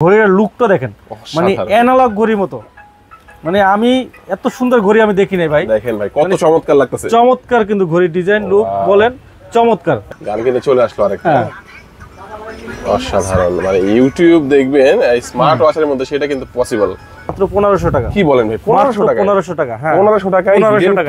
ঘড়ির লুকটা দেখেন, মানে অ্যানালগ ঘড়ির মতো। মানে আমি এত সুন্দর ঘড়ি আমি দেখি নাই ভাই। দেখেন ভাই কত চমৎকার লাগতেছে। চমৎকার কিন্তু ঘড়ির ডিজাইন লুক বলেন চমৎকার। গান কিনে চলে আসলো আরেকটা। অসাধারণ, মানে ইউটিউব দেখবেন এই স্মার্ট ওয়াচের মধ্যে সেটা কিন্তু পসিবল। মাত্র 1500 টাকা। কি বলেন ভাই, 1500 টাকা? 1500 টাকা, হ্যাঁ 1500 টাকায়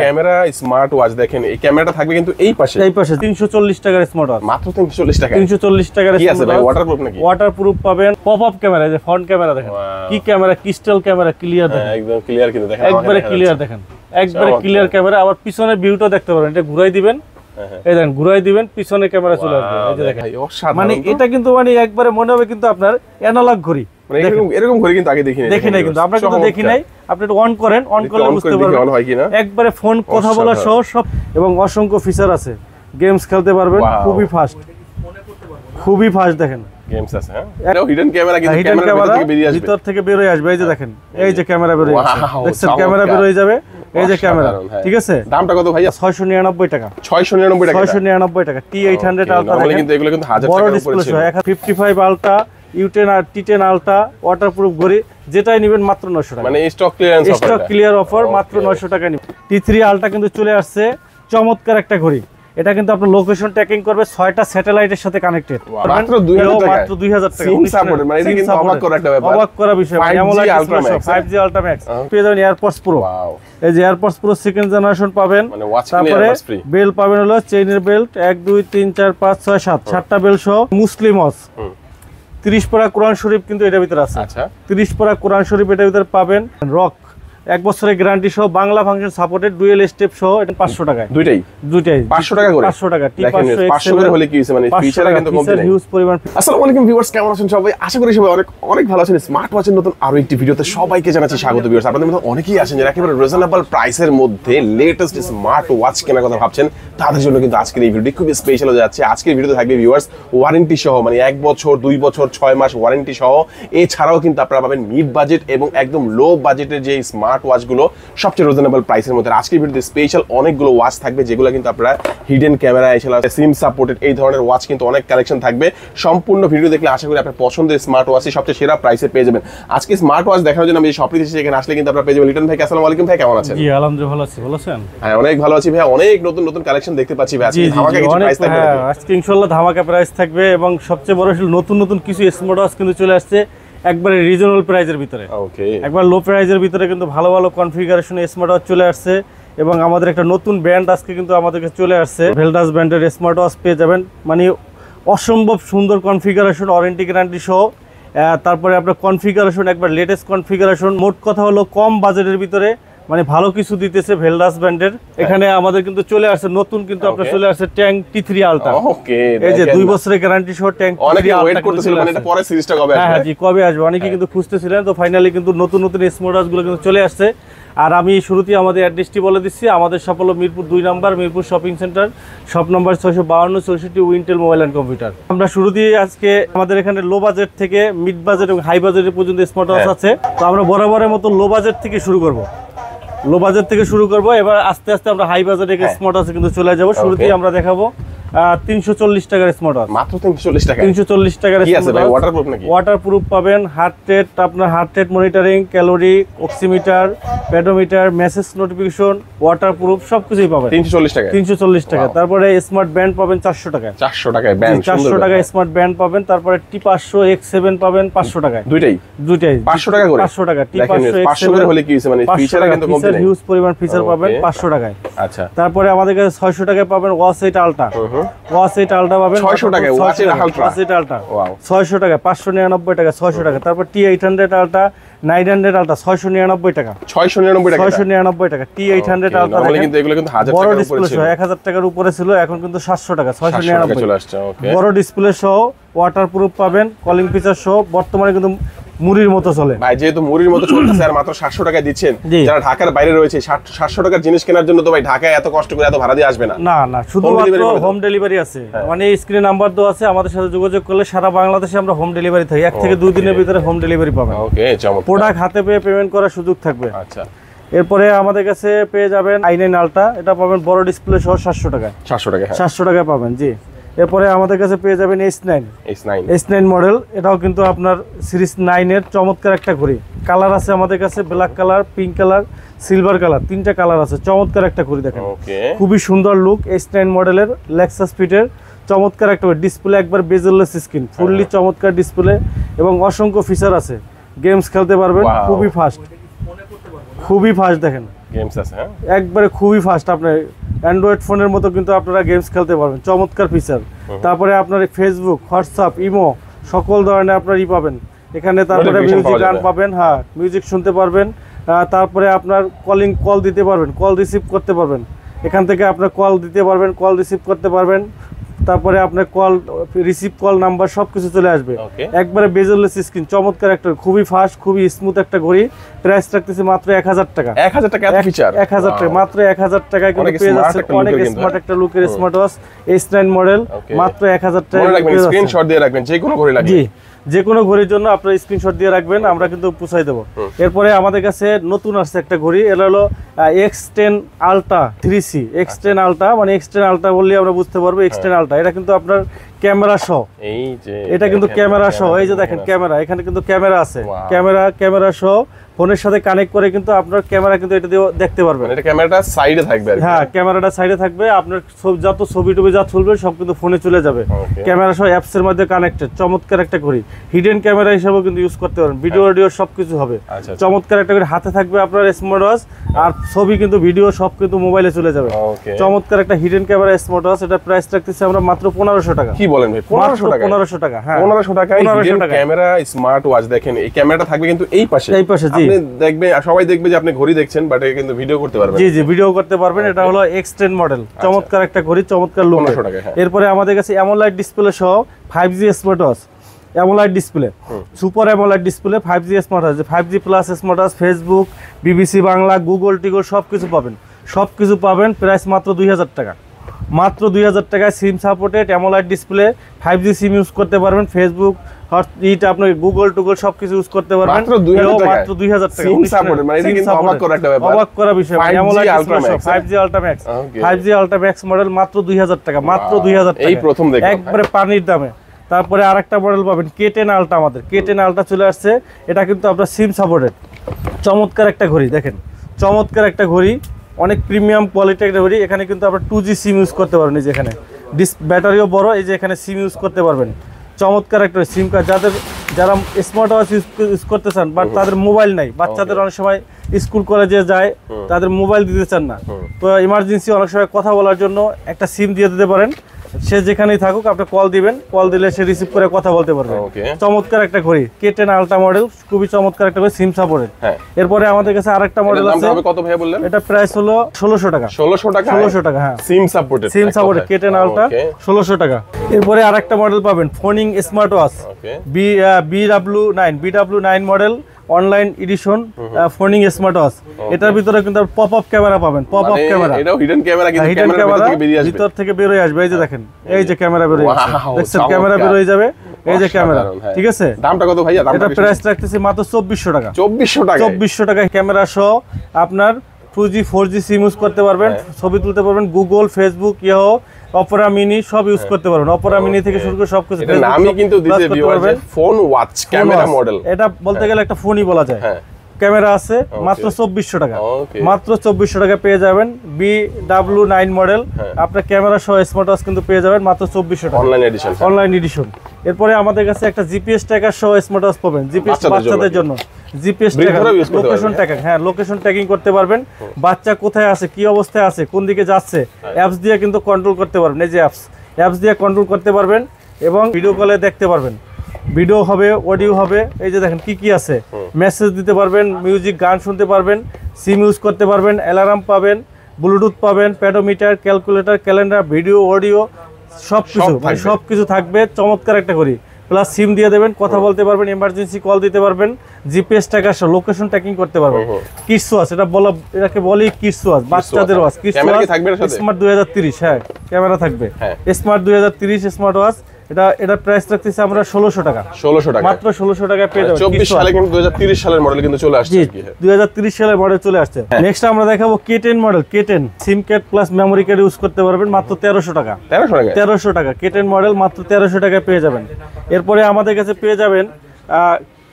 ক্যামেরা স্মার্ট ওয়াচ। দেখেন এই ক্যামেরাটা থাকবে কিন্তু এই পাশে 340 টাকার স্মার্ট ওয়াচ। মাত্র 340 টাকা। 340 টাকার কি আছে ভাই, ওয়াটারপ্রুফ নাকি? ওয়াটারপ্রুফ পাবেন। পপ আপ ক্যামেরা, যে ফ্রন্ট ক্যামেরা দেখেন কি ক্যামেরা, ক্রিস্টাল ক্যামেরা, ক্লিয়ার দেখেন, একদম ক্লিয়ার কিন্তু দেখেন, একবারে ক্লিয়ার দেখেন, একবারে ক্লিয়ার ক্যামেরা। আবার পিছনের ভিউটা দেখতে পারেন, এটা ঘুরাই দিবেন, এই দেখেন ঘুরাই দিবেন, পিছনে ক্যামেরা চলে আসবে, এই যে দেখেন। মানে এটা কিন্তু মানে একবারে মনে হবে কিন্তু আপনার অ্যানালগ ঘড়ি। মানে এরকম ঘড়ি কিন্তু আগে দেখি নাই কিন্তু আমরা কিন্তু দেখি নাই। আপনি এটা অন করেন, অন করলে বুঝতে পারবেন অন হয় কিনা। একবারে ফোন কথা বলা সহ সব, এবং অসংখ্য ফিচার আছে। গেমস খেলতে পারবেন খুবই ফাস্ট, খুবই ফাস্ট দেখেন। গেমস আছে, হ্যাঁ এটা হিডেন ক্যামেরা, কিন্তু ক্যামেরা থেকে বেরিয়ে আসবে, ভিতর থেকে বের হয়ে আসবে। এই যে দেখেন, এই যে ক্যামেরা বের হয়ে আসছে, দেখছেন ক্যামেরা বের হয়ে যাবে, এই যে ক্যামেরা। ঠিক আছে, দামটা কত ভাইয়া? 699 টাকা। 699 টাকা। 699 টাকা। T800 আলট্রা দেখেন, কিন্তু এগুলো কিন্তু 1000 বড় টাকার উপরে ডিসপ্লে ছিল। 55 আলট্রা, U10 আর T10 আলট্রা ওয়াটারপ্রুফ ঘড়ি, যেটাই নেবেন মাত্র 900 টাকা। মানে stock clearance offer, stock clear offer, মাত্র 900 টাকা নিবেন। T3 আলট্রা কিন্তু চলে আসছে, চমৎকার একটা ঘড়ি। এটা কিন্তু আপনার লোকেশন ট্র্যাকিং করবে, 6টা স্যাটেলাইটের সাথে কানেক্টেড। মাত্র 2000 টাকা। মাত্র 2000 টাকা। সিম সাপোর্ট, মানে এটা কিন্তু অবাক করা একটা ব্যাপার, অবাক করা বিষয়। 5G আলট্রা ম্যাক্স পেয়ে যাবেন। এয়ারপডস প্রো, এই যে এয়ারপডস প্রো সেকেন্ড জেনারেশন পাবেন। তারপরে বেল্ট পাবেন, হলো চেইনের বেল্ট 1 2 3 4 5 6 7, 7টা বেল্ট সহ মুসলিম ওয়াচ। 30 পারা কোরআন শরীফ কিন্তু এটার ভিতরে আছে। আচ্ছা, 30 পারা কোরআন শরীফ এটার ভিতরে পাবেন। রক 1 বছরের গ্যারান্টি সহ, Bangla function supported, dual step সহ, এটা 500 টাকায়। দুইটাই 500 টাকা করে। 500 টাকা। T500 করে হলে কি হইছে, মানে ফিচারে কিন্তু কম নাই, হিউজ পরিমাণ। আসসালামু আলাইকুম ভিউয়ার্স, কেমন আছেন সবাই? আশা করি সবাই অনেক ভালো আছেন। স্মার্ট ওয়াচের নতুন আরো একটি ভিডিওতে সবাইকে জানাচ্ছি স্বাগত। ভিউয়ার্স, আপনাদের মধ্যে অনেকেই আছেন যারা একেবারে রিজনেবল প্রাইসের মধ্যে লেটেস্ট স্মার্ট ওয়াচ কেনার কথা ভাবছেন। তাদের জন্য কিন্তু আজকের এই ভিডিওটি খুবই স্পেশাল হয়ে যাচ্ছে। আজকের ভিডিওতে থাকবে ভিউয়ার্স ওয়ারেন্টি সহ, মানে 1 বছর 2 বছর 6 মাস ওয়ারেন্টি সহ। এছাড়াও কিন্তু আপনারা পাবেন মিড বাজেট এবং একদম লো বাজেটের যে স্মার্ট ওয়াচগুলো সবচেয়ে রিজনেবল প্রাইসের মধ্যে। আজকের ভিডিওতে স্পেশাল অনেকগুলো ওয়াচ থাকবে, যেগুলো কিন্তু আপনারা হিডেন ক্যামেরা, এছাড়া সিম সাপোর্টেড, এই ধরনের ওয়াচ কিন্তু অনেক কালেকশন থাকবে। সম্পূর্ণ ভিডিও দেখলে আশা করি আপনার পছন্দের স্মার্ট ওয়াচই সবচেয়ে সেরা প্রাইসে পেয়ে যাবেন। আজকে স্মার্ট ওয়াচ দেখানোর জন্য আমি শপে এসেছি, এখানে আসলে কিন্তু আপনারা পেয়ে যাবেন লিটন ভাই। আসসালামু আলাইকুম ভাই, কেমন আছেন? জি আলহামদুলিল্লাহ, ভালো আছি। ভালো আছেন? হ্যাঁ অনেক ভালো আছি ভাই। অনেক নতুন কালেকশন দেখতে পাচ্ছি ভাই। আজকে ধামাকা কিছু প্রাইস থাকবে। আজকে ইনশাআল্লাহ ধামাকা প্রাইস থাকবে, এবং সবচেয়ে বড় হলো নতুন কিছু স্মার্ট ওয়াচ কিন্তু চলে আসছে একবারে রিজনেবল প্রাইসের ভিতরে। ওকে, একবার লো প্রাইসের ভিতরে কিন্তু ভালো কনফিগারেশন স্মার্ট ওয়াচ চলে আসছে। এবং আমাদের একটা নতুন ব্র্যান্ড আজকে কিন্তু আমাদের কাছে চলে আসছে, ভেলডাস ব্র্যান্ডের স্মার্ট ওয়াচ পেয়ে যাবেন। মানে অসম্ভব সুন্দর কনফিগারেশন, ওয়ারেন্টি গ্যারান্টি সহ। তারপরে আপনার কনফিগারেশন একবার লেটেস্ট কনফিগারেশন। মোট কথা হলো কম বাজেটের ভিতরে মানে ভালো কিছু দিতেছে ভেলডাস ব্র্যান্ডের। এখানে আমাদের কিন্তু চলে আসছে নতুন, কিন্তু আপনার চলে আসছে ট্যাঙ্ক T3 আলট্রা। ওকে, এই যে 2 বছরের গ্যারান্টি সহ ট্যাঙ্ক T3 আলট্রা। অনেকে ওয়েট করতেছিল, মানে এটা পরে সিরিজটা কবে আসবে? হ্যাঁ জি, কবে আসবে অনেকে কিন্তু খুঁজতেছিলেন। তো ফাইনালি কিন্তু নতুন স্মার্ট ওয়াচগুলো কিন্তু চলে আসছে। আর আমি শুরুতেই আমাদের অ্যাড্রেসটি বলে দিচ্ছি। আমাদের শপ হলো মিরপুর 2 নম্বর, মিরপুর শপিং সেন্টার, শপ নম্বর 652 64 উইন্টেল মোবাইল অ্যান্ড কম্পিউটার। আমরা শুরুতেই আজকে আমাদের এখানে লো বাজেট থেকে মিড বাজেট এবং হাই বাজেটের পর্যন্ত স্মার্ট ওয়াচ আছে। তো আমরা বরাবরের মতো লো বাজেট থেকে শুরু করব। এবার আস্তে আস্তে আমরা হাই বাজেটের স্মার্ট ওয়াচে কিন্তু চলে যাব। শুরুতেই আমরা দেখাবো 340 টাকার স্মার্ট ওয়াচ। মাত্র 340 টাকা। 340 টাকার কি আছে ভাই, ওয়াটারপ্রুফ নাকি? ওয়াটারপ্রুফ পাবেন, হার্ট রেট, আপনার heart rate monitoring, calorie, oximeter, pedometer, message notification, waterproof সবকিছুই পাবেন 340 টাকা। 340 টাকা। তারপরে স্মার্ট ব্যান্ড পাবেন 400 টাকায়। 400 টাকায় ব্যান্ড, 400 টাকায় স্মার্ট ব্যান্ড পাবেন। তারপরে T500 X7 পাবেন 500 টাকায়। দুইটাই 500 টাকা করে। 500 টাকা। T500 500 করে হলে কি হইছে, মানে ফিচারে কিন্তু কম নাই, হিউজ পরিমাণ ফিচার পাবেন 500 টাকায়। আচ্ছা, তারপরে আমাদের কাছে 600 টাকায় পাবেন ওয়াচ 8 আলট্রা। ওয়াচ 8 আলট্রা পাবেন 600 টাকায়। ওয়াচ 8 আলট্রা 600 টাকা। 599 টাকা। 600 টাকা। তারপর T800 আলট্রা 900 আলট্রা 699 টাকা। 699 টাকা। T800 আলট্রা দেখেন, কিন্তু এগুলো কিন্তু 1000 টাকার উপরে ছিল, 1000 টাকার উপরে ছিল, এখন কিন্তু 700 টাকা। 699 চলে আসছে। ওকে, বড় ডিসপ্লে সহ, ওয়াটারপ্রুফ পাবেন, কলিং ফিচার সহ। বর্তমানে কিন্তু মুড়ির মতো চলে ভাই, যেহেতু মুড়ির মতো চলতেছে আর মাত্র 700 টাকা দিচ্ছেন। যারা ঢাকার বাইরে রয়েছে 700 টাকার জিনিস কেনার জন্য তো ভাই ঢাকায় এত কষ্ট করে এত ভাড়া দিয়ে আসবে না। না, শুধুমাত্র হোম ডেলিভারি আছে। মানে স্ক্রিনে নাম্বার দেওয়া আছে, আমাদের সাথে যোগাযোগ করলে সারা বাংলাদেশে আমরা হোম ডেলিভারি থাকি। 1 থেকে 2 দিনের ভিতরে হোম ডেলিভারি পাবেন। ওকে, চমৎকার। প্রোডাক্ট হাতে পেয়ে পেমেন্ট করার সুযোগ থাকবে। আচ্ছা, এরপরে আমাদের কাছে পেয়ে যাবেন i9 আলট্রা। এটা পাবেন বড় ডিসপ্লে সহ 700 টাকায়। 700 টাকা পাবেন জি। এরপরে আমাদের কাছে পেয়ে যাবেন S9 মডেল, এটাও কিন্তু আপনার সিরিজ 9 এর চমৎকার একটা ঘড়ি। কালার আছে আমাদের কাছে black colour, pink colour, silver colour, 3টা কালার আছে। চমৎকার একটা ঘড়ি দেখেন, খুবই সুন্দর লুক। S9 মডেলের লেক্সাস ফিটের চমৎকার একটা ডিসপ্লে, একবার বেজেললেস স্ক্রিন, ফুললি চমৎকার ডিসপ্লে এবং অসংখ্য ফিচার আছে। গেমস খেলতে পারবেন, খুবই ফাস্ট দেখেন, গেমস আছে হ্যাঁ, একবারে খুবই ফাস্ট। আপনার অ্যান্ড্রয়েড ফোনের মতো কিন্তু আপনারা গেমস খেলতে পারবেন, চমৎকার ফিচার। তারপরে আপনার ফেসবুক, হোয়াটসঅ্যাপ, ইমো সকল ধরনের আপনার পাবেন এখানে। তারপরে মিউজিক গান পাবেন, হ্যাঁ মিউজিক শুনতে পারবেন। তারপরে আপনার কল দিতে পারবেন, কল রিসিভ করতে পারবেন। এখান থেকে আপনার কল দিতে পারবেন, কল রিসিভ করতে পারবেন। তারপরে আপনার কল রিসিভ, কল নাম্বার সবকিছু চলে আসবে। একবারে বেজেললেস স্ক্রিন, চমৎকার একটা, খুবই ফাস্ট, খুবই স্মুথ একটা ঘড়ি। প্রাইস রাখতেছি মাত্র 1000 টাকা। 1000 টাকা এত ফিচার, 1000 টাকা, মাত্র 1000 টাকায় কিন্তু পেয়ে যাচ্ছেন অনেক স্মার্ট একটা লুকের স্মার্ট ওয়াচ S9 মডেল, মাত্র 1000 টাকা। স্ক্রিনশট দিয়ে রাখবেন, যে কোনো ঘড়ি লাগবে। জি, যে কোনো ঘড়ির জন্য আপনার স্ক্রিনশট দিয়ে রাখবেন, আমরা কিন্তু পৌঁছাই দেবো। এরপরে আমাদের কাছে নতুন আসছে একটা ঘড়ি, এটা হলো X10 Ultra 3C। X10 Ultra মানে X10 Ultra বললে আমরা বুঝতে পারবো X10 Ultra। এটা কিন্তু আপনার ক্যামেরা সহ, এটা কিন্তু ক্যামেরা সহ, এই যে দেখেন ক্যামেরা, এখানে কিন্তু ক্যামেরা আছে, ক্যামেরা সহ ফোনের সাথে কানেক্ট করে কিন্তু আপনার ক্যামেরা কিন্তু এটা দিয়ে দেখতে পারবেন। এটা ক্যামেরাটা সাইডে থাকবে, হ্যাঁ ক্যামেরাটা সাইডে থাকবে। আপনার যত ছবি টবি যা তুলবে সব কিন্তু ফোনে চলে যাবে। ক্যামেরা সহ অ্যাপস এর মধ্যে কানেক্টেড, চমৎকার একটা ঘড়ি। হিডেন ক্যামেরা হিসেবেও কিন্তু ইউজ করতে পারেন, ভিডিও অডিও সবকিছু হবে। চমৎকার একটা ঘড়ি, হাতে থাকবে আপনার স্মার্ট ওয়াচ, আর ছবি কিন্তু ভিডিও সব কিন্তু মোবাইলে চলে যাবে। চমৎকার একটা হিডেন ক্যামেরা স্মার্ট ওয়াচ। এটা প্রাইস রাখতেছি আমরা মাত্র 1500 টাকা। কি বলেন ভাই, 1500 টাকা? 1500 টাকা, হ্যাঁ 1500 টাকায় হিডেন ক্যামেরা স্মার্ট ওয়াচ। দেখেন এই ক্যামেরাটা থাকবে কিন্তু এই পাশে, জি আপনি দেখবেন, সবাই দেখবে যে আপনি ঘড়ি দেখছেন, বাট এটা কিন্তু ভিডিও করতে পারবেন। জি ভিডিও করতে পারবেন। এটা হলো X10 মডেল, চমৎকার একটা ঘড়ি, চমৎকার লুক। এরপরে আমাদের কাছে অ্যামোলেড ডিসপ্লে সহ 5G smart watch, AMOLED display, super AMOLED display, 5G smart watch, 5G plus smart watch, Facebook, BBC Bangla, Google টিগল সবকিছু পাবেন। প্রাইস মাত্র 2000 টাকা। মাত্র 2000 টাকায় SIM supported AMOLED display, 5G SIM use করতে পারবেন, ফেসবুক আপনার গুগল টুগল সবকিছু ইউজ করতে পারবেন মাত্র 2000 টাকা। সিম সাপোর্টেড মানে এটা কিন্তু অবাক করা একটা ব্যাপার, অবাক করা বিষয়। AMOLED display 5G Ultra Max, 5G Ultra Max model মাত্র 2000 টাকা, মাত্র 2000 টাকা, এই প্রথম দেখলাম একবারে পানির দামে। তারপরে আরেকটা মডেল পাবেন K10 Ultra, আমাদের K10 Ultra চলে আসছে। এটা কিন্তু আপনার সিম সাপোর্টেড, চমৎকার একটা ঘড়ি দেখেন, চমৎকার একটা ঘড়ি, অনেক প্রিমিয়াম কোয়ালিটির একটা ঘড়ি। এখানে কিন্তু আপনার 2G সিম ইউজ করতে পারবেন, এই যে এখানে ব্যাটারিও বড়, এই যে এখানে সিম ইউজ করতে পারবেন। চমৎকার একটা সিম কার্ড, যারা স্মার্ট ওয়াচ ইউজ করতে চান বাট তাদের মোবাইল নাই, বাচ্চাদের অনেক সময় স্কুল কলেজে যায়, তাদের মোবাইল দিতে চান না, তো ইমার্জেন্সি অনেক সময় কথা বলার জন্য একটা সিম দিয়ে দিতে পারেন। সে যেখানেই থাকুক আপনি কল দিবেন, কল দিলে সে রিসিভ করে কথা বলতে পারবে। চমৎকার একটা ঘড়ি, K10 Ultra মডেল, খুবই চমৎকার একটা ঘড়ি, সিম সাপোর্টেড। এরপরে আমাদের কাছে আরেকটা মডেল আছে, কত ভাই বললেন? এটা প্রাইস হলো 1600 টাকা। 1600 টাকা, হ্যাঁ সিম সাপোর্টেড K10 Ultra 1600 টাকা। এরপরে আরেকটা মডেল পাবেন phoning smart watch, BW9 model, online addition phoning smart watch. এটার ভিতরে কিন্তু পপ আপ ক্যামেরা পাবেন, পপ আপ ক্যামেরা, এটাও হিডেন ক্যামেরা, কিন্তু ক্যামেরা ভিতর থেকে বের হয়ে আসবে। এই যে দেখেন, এই যে ক্যামেরা বের হয়ে আসছে, দেখছেন ক্যামেরা বের হয়ে যাবে, এই যে ক্যামেরা। ঠিক আছে, দামটা কত ভাইয়া? এটা প্রাইস রাখতেছি মাত্র 2400 টাকা। 2400 টাকা ক্যামেরা সহ আপনার 2G 4G সিম ইউজ করতে পারবেন, ছবি তুলতে পারবেন, Google, Facebook, Yahoo, Opera mini সব ইউজ করতে পারবেন। অপেরা মিনি থেকে শুরু করে সবকিছু। এটা নামই কিন্তু দিছে ভিউয়ারদের ফোন ওয়াচ ক্যামেরা মডেল, এটা বলতে গেলে একটা ফোনই বলা যায়। ক্যামেরা আছে মাত্র 2400 টাকা, মাত্র 2400 টাকা পেয়ে যাবেন। BW9 মডেল, আপনার ক্যামেরা সহ স্মার্ট ওয়াচ কিন্তু পেয়ে যাবেন মাত্র 2400 টাকা, অনলাইন এডিশন। এরপরে আমাদের কাছে একটা জিপিএস ট্র্যাকার সহ স্মার্ট ওয়াচ পাবেন, জিপিএস বাচ্চাদের জন্য, জিপিএস ট্র্যাকার, লোকেশন ট্র্যাকিং, হ্যাঁ লোকেশন ট্র্যাকিং করতে পারবেন, বাচ্চা কোথায় আছে, কি অবস্থায় আছে, কোন দিকে যাচ্ছে, অ্যাপস দিয়ে কিন্তু কন্ট্রোল করতে পারবেন। এই যে অ্যাপস দিয়ে কন্ট্রোল করতে পারবেন এবং ভিডিও কলে দেখতে পারবেন, ভিডিও হবে, অডিও হবে। এই যে দেখেন কি কি আছে, মেসেজ দিতে পারবেন, মিউজিক, গান শুনতে পারবেন, সিম ইউজ করতে পারবেন, অ্যালার্ম পাবেন, ব্লুটুথ পাবেন, প্যাডোমিটার, ক্যালকুলেটর, ক্যালেন্ডার, ভিডিও, অডিও সবকিছু থাকবে। চমৎকার একটা করি, প্লাস সিম দিয়ে দেবেন, কথা বলতে পারবেন, এমার্জেন্সি কল দিতে পারবেন, জিপিএস ট্র্যাকার সহ লোকেশন ট্র্যাকিং করতে পারবেন। কিডস ওয়াচ, এটাকে বলি কিডস ওয়াচ, বাচ্চাদের ওয়াচ। কিডস ওয়াচ স্মার্ট 2030, হ্যাঁ ক্যামেরা থাকবে, স্মার্ট 2030 স্মার্ট ওয়াচ। এটা প্রাইস রাখতেছি আমরা 1600 টাকা। 1600 টাকা, মাত্র 1600 টাকায় পেয়ে যাবেন। 24 সালে কিন্তু 2030 সালের মডেল কিন্তু চলে আসছে আর কি। 2030 সালের মডেল চলে আসছে। নেক্সট আমরা দেখাবো K10 মডেল। K10 সিম card plus memory card use করতে পারবেন মাত্র 1300 টাকা। 1300 টাকা K10 মডেল মাত্র 1300 টাকায় পেয়ে যাবেন। এরপরে আমাদের কাছে পেয়ে যাবেন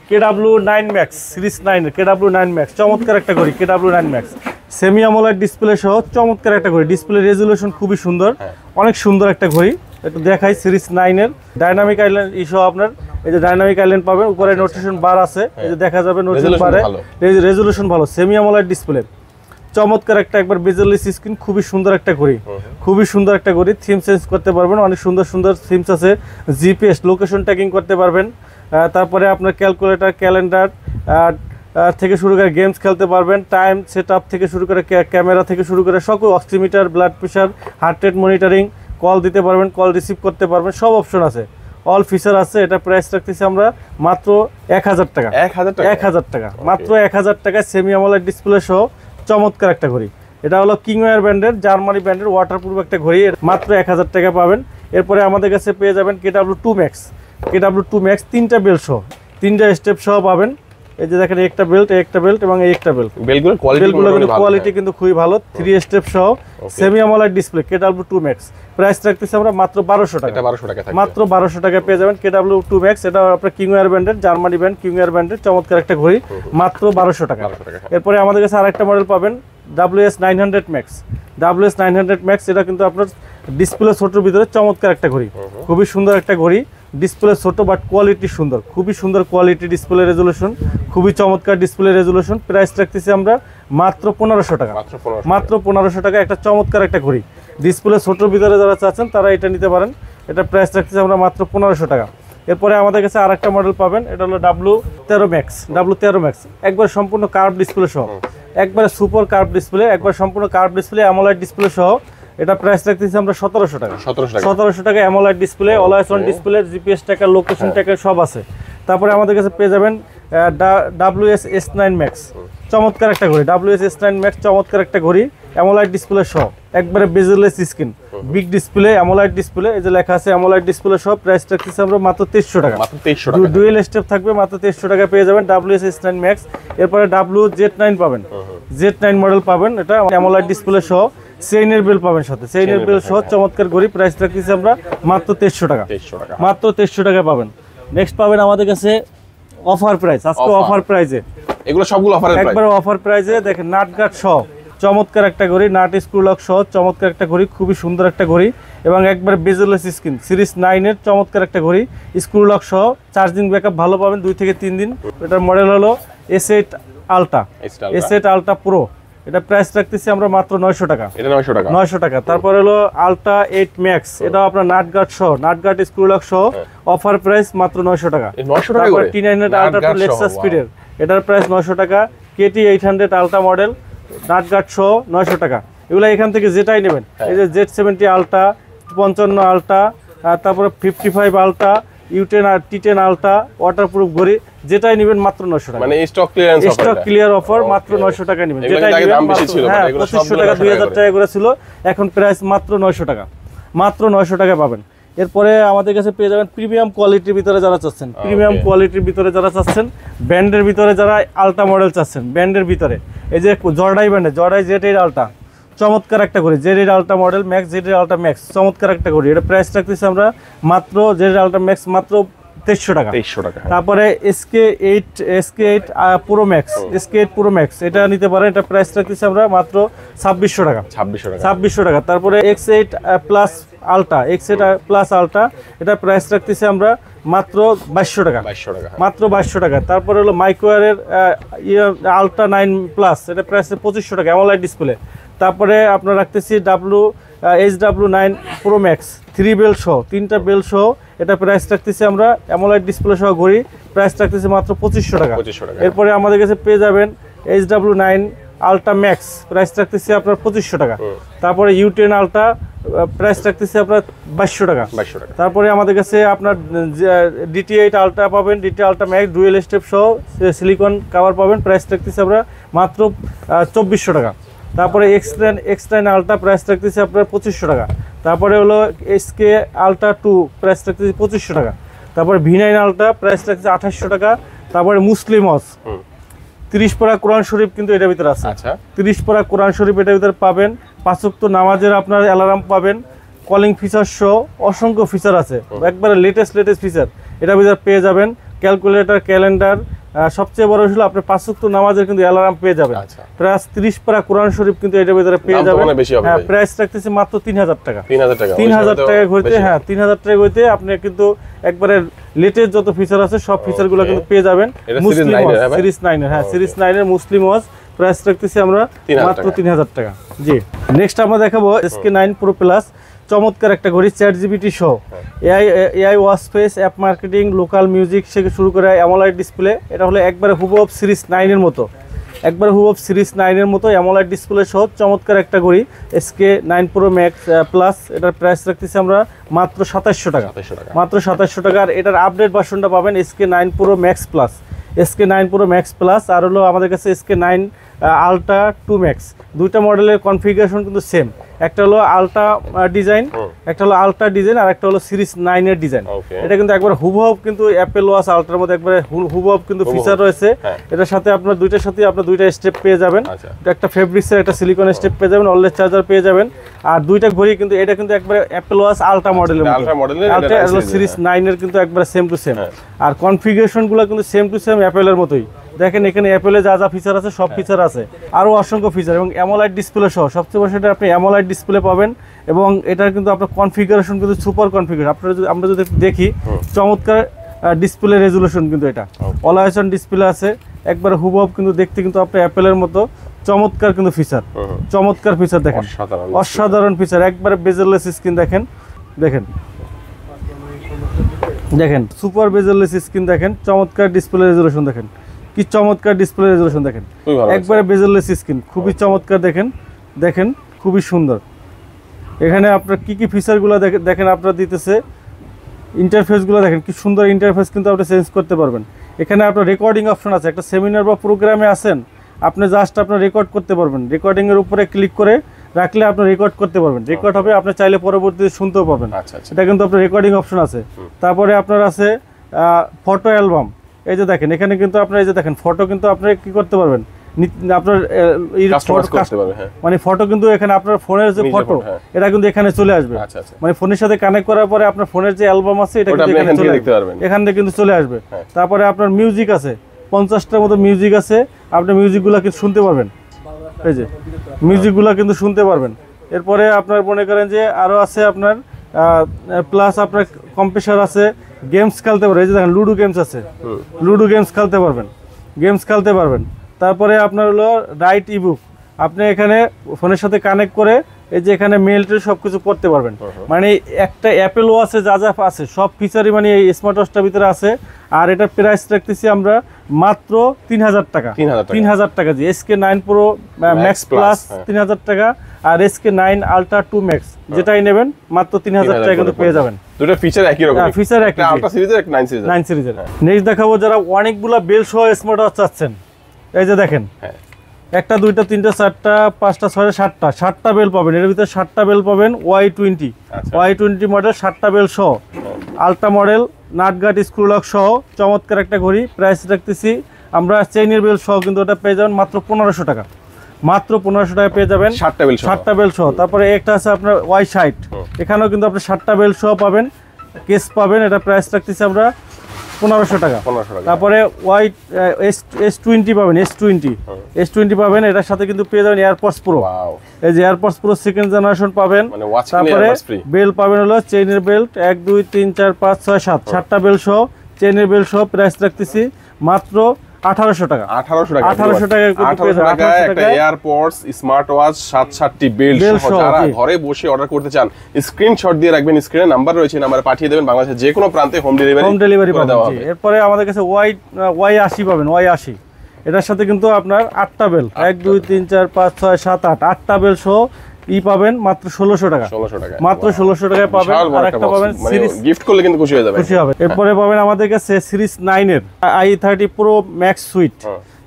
KW9 Max সিরিজ 9 এর KW9 Max, চমৎকার একটা ঘড়ি KW9 Max, semi AMOLED display সহ চমৎকার একটা ঘড়ি। ডিসপ্লে রেজুলেশন খুবই সুন্দর, অনেক সুন্দর একটা ঘড়ি। একটু দেখাই সিরিজ 9 এর ডাইনামিক আইল্যান্ড ইস্যু আপনার এই যে ডাইনামিক আইল্যান্ড পাবেন, উপরে নোটিফিকেশন বার আছে, এই যে দেখা যাবে নোটিফিকেশন বারে, রেজুলেশন ভালো, সেমি অ্যামোলেড ডিসপ্লে, চমৎকার একটা একবার বেজেলেস স্ক্রিন, খুবই সুন্দর একটা ঘড়ি, খুবই সুন্দর একটা ঘড়ি। থিম চেঞ্জ করতে পারবেন, অনেক সুন্দর সুন্দর থিমস আছে, জিপিএস লোকেশন ট্র্যাকিং করতে পারবেন, তারপরে আপনার ক্যালকুলেটর, ক্যালেন্ডার থেকে শুরু করে গেমস খেলতে পারবেন, টাইম সেট আপ থেকে শুরু করে ক্যামেরা থেকে শুরু করে সকল, oximeter, blood pressure, heart rate monitoring, call দিতে পারবেন, কল রিসিভ করতে পারবেন, সব অপশন আছে, অল ফিচার আছে। এটা প্রাইস রাখতেছি আমরা মাত্র 1000 টাকা। 1000 টাকা, মাত্র 1000 টাকায় সেমি অ্যামোলেড ডিসপ্লে সহ চমৎকার একটা ঘড়ি। এটা হলো কিংওয়্যার ব্র্যান্ডের, জার্মানি ব্র্যান্ডের ওয়াটারপ্রুফ একটা ঘড়ি, মাত্র 1000 টাকা পাবেন। এরপরে আমাদের কাছে পেয়ে যাবেন KW2 Max। KW2 Max 3টা বেল্ট সহ, 3টা স্টেপ সহ পাবেন। এই যে দেখেন একটা বেল্ট, একটা বেল্ট এবং একটা বেল্ট, বেল্টগুলোর কোয়ালিটি কিন্তু খুবই ভালো, 3 স্টেপ সহ semi AMOLED display KW2 Max। Price রাখতেছি আমরা মাত্র 1200 টাকা। মাত্র 1200 টাকা পেয়ে যাবেন KW2 Max। এটা আপনার কিংওয়্যার ব্র্যান্ডের, জার্মানি ব্র্যান্ড কিংওয়্যার ব্র্যান্ডের চমৎকার একটা ঘড়ি, মাত্র 1200 টাকা। এরপরে আমাদের কাছে আরেকটা মডেল পাবেন WS900 Max। WS900 Max এটা কিন্তু আপনার ডিসপ্লে ছোটোর ভিতরে চমৎকার একটা ঘড়ি, খুবই সুন্দর একটা ঘড়ি। ডিসপ্লে ছোট বাট কোয়ালিটি সুন্দর, খুবই সুন্দর কোয়ালিটি, ডিসপ্লে রেজুলেশন খুবই চমৎকার, ডিসপ্লে রেজুলেশন। প্রাইস রাখতেছি আমরা মাত্র 1500 টাকা। মাত্র 1500 টাকা একটা চমৎকার একটা ঘড়ি। ডিসপ্লে ছোটোর ভিতরে যারা চাচ্ছেন তারা এটা নিতে পারেন। এটা প্রাইস রাখতেছি আমরা মাত্র 1500 টাকা। এরপরে আমাদের কাছে আরেকটা মডেল পাবেন, এটা হলো W13 Max। W13 Max একবার সম্পূর্ণ কার্ভ ডিসপ্লে সহ, একবারে সুপার কার্ভ ডিসপ্লে, একবার সম্পূর্ণ কার্ভ ডিসপ্লে, অ্যামোলেড ডিসপ্লে সহ। এটা প্রাইস রাখতেছি আমরা 1700 টাকা। 1700 টাকা AMOLED display, always on display, GPS tracker, location tracker সব আছে। তারপরে আমাদের কাছে পেয়ে যাবেন WS9 Max, চমৎকার একটা ঘড়ি। WS9 Max চমৎকার একটা ঘড়ি, অ্যামোলেড ডিসপ্লে সহ, একবারে বেজেলেস screen, big display, AMOLED display, এই যে লেখা আছে অ্যামোলেড ডিসপ্লে সহ। প্রাইস রাখতেছি আমরা মাত্র 2300 টাকা। ডুয়েল স্টেপ থাকবে, মাত্র 2300 টাকা পেয়ে যাবেন WS9 Max। এরপরে WZ9 পাবেন, Z9 মডেল পাবেন, এটা অ্যামোলেড ডিসপ্লে সহ, চেইনের বেল পাবেন সাথে, চেইনের বেল সহ চমৎকার ঘড়ি। প্রাইস রাখতেছি আমরা মাত্র 2300 টাকা। মাত্র 2300 টাকা পাবেন। নেক্সট পাবেন আমাদের কাছে অফার প্রাইস, আজকে অফার প্রাইসে, এগুলো সবগুলো অফার, একবার অফার প্রাইসে। দেখেন নাট গার্ড সহ চমৎকার একটা ঘড়ি, নাট স্ক্রু লক সহ চমৎকার একটা ঘড়ি, খুবই সুন্দর একটা ঘড়ি এবং একবার বেজেলেস স্ক্রিন, সিরিজ 9 এর চমৎকার একটা ঘড়ি, স্ক্রু লক সহ, চার্জিং ব্যাকআপ ভালো পাবেন 2 থেকে 3 দিন। এটার মডেল হলো S8 Ultra, S8 Ultra Pro। এটা প্রাইস রাখতেছি আমরা মাত্র 900 টাকা। এটা 900 টাকা। তারপর হলো Ultra 8 Max, এটাও আপনার নাট গার্ড সহ, নাট গার্ড স্ক্রু লক সহ, অফার প্রাইস মাত্র 900 টাকা। তারপর T900 Ultra Pro Lexus স্পিডের, এটার প্রাইস 900 টাকা। KT800 Ultra model, nut guard সহ 900 টাকা। এগুলো এখান থেকে যেটাই নেবেন, এই যে Z70 Ultra, 55 Ultra, তারপরে 55 Ultra, U10 আর T10 Ultra ওয়াটারপ্রুফ ঘড়ি, যেটাই নেবেন মাত্র 900 টাকা। মানে stock clearance offer, stock clear offer, মাত্র 900 টাকা নেবেন। যেটাই নেবেন, হ্যাঁ 2500 টাকা 2000 টাকা করে ছিল, এখন প্রাইস মাত্র 900 টাকা। মাত্র 900 টাকা পাবেন। এরপরে আমাদের কাছে পেয়ে যাবেন প্রিমিয়াম কোয়ালিটির ভিতরে যারা চাচ্ছেন, প্রিমিয়াম কোয়ালিটির ভিতরে যারা চাচ্ছেন, ব্র্যান্ডের ভিতরে যারা আলট্রা মডেল চাচ্ছেন, ব্র্যান্ডের ভিতরে এই যে জর্ডাই ব্র্যান্ডের, জর্ডাই Z8 Ultra, চমৎকার একটা ঘড়ি, Z8 Ultra model max, Z8 Ultra Max, চমৎকার একটা ঘড়ি। এটা প্রাইস রাখতেছি আমরা মাত্র Z8 Ultra Max মাত্র 2300 টাকা। তারপরে SK8 Pro Max, SK8 Pro Max এটা নিতে পারেন, এটা প্রাইস রাখতেছি আমরা মাত্র 2600 টাকা। 2600 টাকা। তারপরে X8 Plus Ultra, X8 Plus Ultra, এটা প্রাইস রাখতেছি আমরা মাত্র 2200 টাকা। মাত্র 2200 টাকা। তারপরে হলো মাইক্রোওয়ারের Ultra 9 Plus, এটা প্রাইস 2500 টাকা, অ্যামোলেড ডিসপ্লে। তারপরে আপনার রাখতেছি HW9 Pro Max, 3 বেল্ট সহ, 3টা বেল্ট সহ, এটা প্রাইস রাখতেছি আমরা অ্যামোলেড ডিসপ্লে সহ ঘড়ি, প্রাইস রাখতেছি মাত্র 2500 টাকা। এরপরে আমাদের কাছে পেয়ে যাবেন HW9 Ultra Max, প্রাইস রাখতেছি আপনার 2500 টাকা। তারপরে U10 Ultra, প্রাইস রাখতেছি আপনার 2200 টাকা। তারপরে আমাদের কাছে আপনার DT8 Ultra পাবেন, DT Ultra Max dual step সহ সিলিকন কভার পাবেন, প্রাইস রাখতেছি আমরা মাত্র 2400 টাকা। তারপরে X9 Ultra, প্রাইস রাখতেছি আপনার 2500 টাকা। তারপরে হলো এসকে আলট্রা 2 প্রাইস রাখতেছি 2500 টাকা। তারপরে V9 আলট্রা প্রাইস রাখতেছি 2800 টাকা। তারপরে মুসলিম ওয়াচ 30 পারা কোরআন শরীফ কিন্তু এটার ভিতরে আছে। আচ্ছা 30 পারা কোরআন শরীফ এটার ভিতরে পাবেন। 5 ওয়াক্ত নামাজের আপনার অ্যালার্ম পাবেন, কলিং ফিচার সহ অসংখ্য ফিচার আছে, একবারে লেটেস্ট ফিচার এটার ভিতরে পেয়ে যাবেন। ক্যালকুলেটর, ক্যালেন্ডার, সবচেয়ে বড় হলো আপনি 5 ওয়াক্ত নামাজের কিন্তু অ্যালার্ম পেয়ে যাবেন। প্লাস 30 পারা কোরআন শরীফ কিন্তু এটার ভিতরে পেয়ে যাবেন। হ্যাঁ, প্রাইস রাখতেছি মাত্র 3000 টাকা। 3000 টাকা ঘুরতে, হ্যাঁ 3000 টাকা ঘুরতে আপনি কিন্তু একবারে লেটেস্ট যত ফিচার আছে সব ফিচারগুলো কিন্তু পেয়ে যাবেন। মুসলিম সিরিজ 9 এর, হ্যাঁ সিরিজ 9 এর মুসলিম ওয়াচ প্রাইস রাখতেছি আমরা মাত্র 3000 টাকা। জি, নেক্সট আমরা দেখাবো SK9 Pro Plus, চমৎকার একটা ঘড়ি, ChatGPT সহ AI watch face, app marketing, local music থেকে শুরু করে অ্যামোলাইড ডিসপ্লে। এটা হলো একবারে হুবহু সিরিজ 9 এর মতো, একবার হুবহু সিরিজ 9 এর মতো অ্যামোলাইড ডিসপ্লে সহ চমৎকার একটা ঘড়ি SK9 Pro Max Plus। এটার প্রাইস রাখতেছি আমরা মাত্র 2700 টাকা, মাত্র 2700 টাকা। আর এটার আপডেট ভার্সনটা পাবেন SK9 Pro Max Plus, SK9 Pro Max Plus। আর হলো আমাদের কাছে SK9 Ultra 2 Max, দুইটা মডেলের কনফিগারেশন কিন্তু সেম। একটা হলো আলট্রা ডিজাইন, একটা হলো আলট্রা ডিজাইন, আর একটা হলো সিরিজ 9 এর ডিজাইন। এটা কিন্তু একবার হুবহু কিন্তু অ্যাপেল ওয়াচ আলট্রার মধ্যে একবারে হুবহু কিন্তু ফিচার রয়েছে। এটার সাথে আপনার দুইটার সাথে আপনার দুইটা স্টেপ পেয়ে যাবেন, একটা ফেব্রিক্সের একটা সিলিকন স্টেপ পেয়ে যাবেন, অলওয়েজ চার্জার পেয়ে যাবেন। আর দুইটা ঘড়ি কিন্তু এটা কিন্তু একবারে অ্যাপেল ওয়াচ আলট্রা মডেলের মধ্যে, আলট্রা হলো সিরিজ 9 এর কিন্তু একবারে সেম টু সেম। আর কনফিগারেশনগুলো কিন্তু সেম টু সেম অ্যাপেলের মতোই। দেখেন এখানে অ্যাপেলে যা যা ফিচার আছে সব ফিচার আছে, আরও অসংখ্য ফিচার, এবং অ্যামোলাইড ডিসপ্লে সহ। সবচেয়ে বড় সেটা আপনি অ্যামোলাইড ডিসপ্লে পাবেন, এবং এটার কিন্তু আপনার কনফিগারেশন কিন্তু সুপার কনফিগারেশন। আপনারা যদি আমরা যদি দেখি, চমৎকার ডিসপ্লে রেজুলেশন কিন্তু এটা অলওয়েজ অন ডিসপ্লে আছে, একবারে হুবহু কিন্তু দেখতে কিন্তু আপনার অ্যাপেলের মতো চমৎকার কিন্তু ফিচার, চমৎকার ফিচার দেখেন, অসাধারণ ফিচার, একবারে বেজেললেস স্ক্রিন দেখেন, দেখেন দেখেন সুপার বেজেললেস স্ক্রিন দেখেন, চমৎকার ডিসপ্লে রেজুলেশন দেখেন, কি চমৎকার ডিসপ্লে রেজুলেশন দেখেন, একবারে বেজেললেস স্ক্রিন, খুবই চমৎকার দেখেন, দেখেন খুবই সুন্দর। এখানে আপনার কি কি ফিচারগুলো দেখেন আপনারা দিতেছে, ইন্টারফেসগুলো দেখেন কি সুন্দর ইন্টারফেস, কিন্তু আপনি চেঞ্জ করতে পারবেন। এখানে আপনার রেকর্ডিং অপশন আছে, একটা সেমিনার বা প্রোগ্রামে আছেন আপনি জাস্ট আপনার রেকর্ড করতে পারবেন, রেকর্ডিংয়ের উপরে ক্লিক করে রাখলে আপনি রেকর্ড করতে পারবেন, রেকর্ড হবে, আপনি চাইলে পরবর্তীতে শুনতেও পাবেন। এটা কিন্তু আপনার রেকর্ডিং অপশন আছে। তারপরে আপনার আছে ফটো অ্যালবাম, এই যে দেখেন এখানে কিন্তু আপনার এই যে দেখেন ফটো কিন্তু আপনি কি করতে পারবেন, আপনার মানে ফটো কিন্তু এখানে আপনার ফোনের যে ফটো এটা কিন্তু এখানে চলে আসবে, মানে ফোনের সাথে কানেক্ট করার পরে আপনার ফোনের যে অ্যালবাম আছে এটা কিন্তু এখান থেকে কিন্তু চলে আসবে। তারপরে আপনার মিউজিক আছে, 50টার মতো মিউজিক আছে, আপনি মিউজিকগুলো কিন্তু শুনতে পারবেন, এই যে মিউজিকগুলো কিন্তু শুনতে পারবেন। এরপরে আপনার মনে করেন যে আরও আছে আপনার প্লাস আপনার কম্প্রেসার আছে, গেমস খেলতে পারবেন, এই যে দেখেন লুডো গেমস আছে, লুডো গেমস খেলতে পারবেন, গেমস খেলতে পারবেন। তারপরে আপনার হলো রাইট ইবুক, আপনি এখানে ফোনের সাথে কানেক্ট করে এই যে এখানে মেল টেল সব কিছু পড়তে পারবেন। মানে একটা অ্যাপেল ওয়াচে যা যা আছে সব ফিচারই মানে এই স্মার্ট ওয়াচটার ভিতরে আছে। আর এটার প্রাইস রাখতেছি আমরা মাত্র 3000 টাকা, 3000 টাকা। জি, SK9 Pro Max Plus 3000 টাকা, আর SK9 Ultra 2 Max যেটাই নেবেন মাত্র 3000 টাকা কিন্তু পেয়ে যাবেন। দুটো ফিচার একই রকম, ফিচার একই, আলট্রা সিরিজের, 9 সিরিজের। নেক্সট দেখাবো যারা অনেকগুলা বেল সহ স্মার্ট ওয়াচ চাচ্ছেন, এই যে দেখেন একটা দুইটা তিনটা চারটা পাঁচটা ছয়টা সাতটা বেল পাবেন, এর ভিতরে 7টা বেল পাবেন Y20 মডেল, 7টা বেল সহ, আলট্রা মডেল, নাটগাট স্ক্রু লক সহ চমৎকার একটা ঘড়ি। প্রাইস রাখতেছি আমরা চেইনের বেল সহ কিন্তু ওটা পেয়ে যাবেন মাত্র 1500 টাকা, মাত্র 1500 টাকা পেয়ে যাবেন 7টা বেল সহ। তারপরে একটা আছে আপনার Y60, এখানেও কিন্তু আপনি 7টা বেল সহ পাবেন, কেস পাবেন, এটা প্রাইস রাখতেছি আমরা 1500 টাকা। তারপরে S20 পাবেন, S20 পাবেন, এটার সাথে কিন্তু পেয়ে যাবেন এয়ারপডস প্রো, এই যে এয়ারপডস প্রো সেকেন্ড জেনারেশন পাবেন। তারপরে বেল পাবেন হলো চেইনের বেল্ট 1 2 3 4 5 6 7, 7টা বেল সহ, চেইনের বেল সহ প্রাইস রাখতেছি মাত্র 1800 টাকা, 1800 টাকা একটা এয়ারপডস স্মার্ট ওয়াচ 7টি বেল্ট সহ যারা ঘরে বসে অর্ডার করতে চান স্ক্রিনশট দিয়ে রাখবেন, স্ক্রিনে নাম্বার রয়েছে, নাম্বারে পাঠিয়ে দেবেন, বাংলাদেশের যে কোনো প্রান্তে হোম ডেলিভারি করে দেওয়া হবে। এরপরে আমাদের কাছে Y80 পাবেন, Y80 এটার সাথে কিন্তু আপনার 8টা বেল 1 2 3 4 5 6 7 8, 8টা বেল সহ পাবেন মাত্র 1600 টাকা, মাত্র 1600 টাকায় পাবেন। আর একটা পাবেন সিরিজ, গিফট করলে কিন্তু খুশি হয়ে যাবে, খুশি হবে। এরপরে পাবেন আমাদের কাছে সিরিজ 9 এর i30 Pro Max সুইট,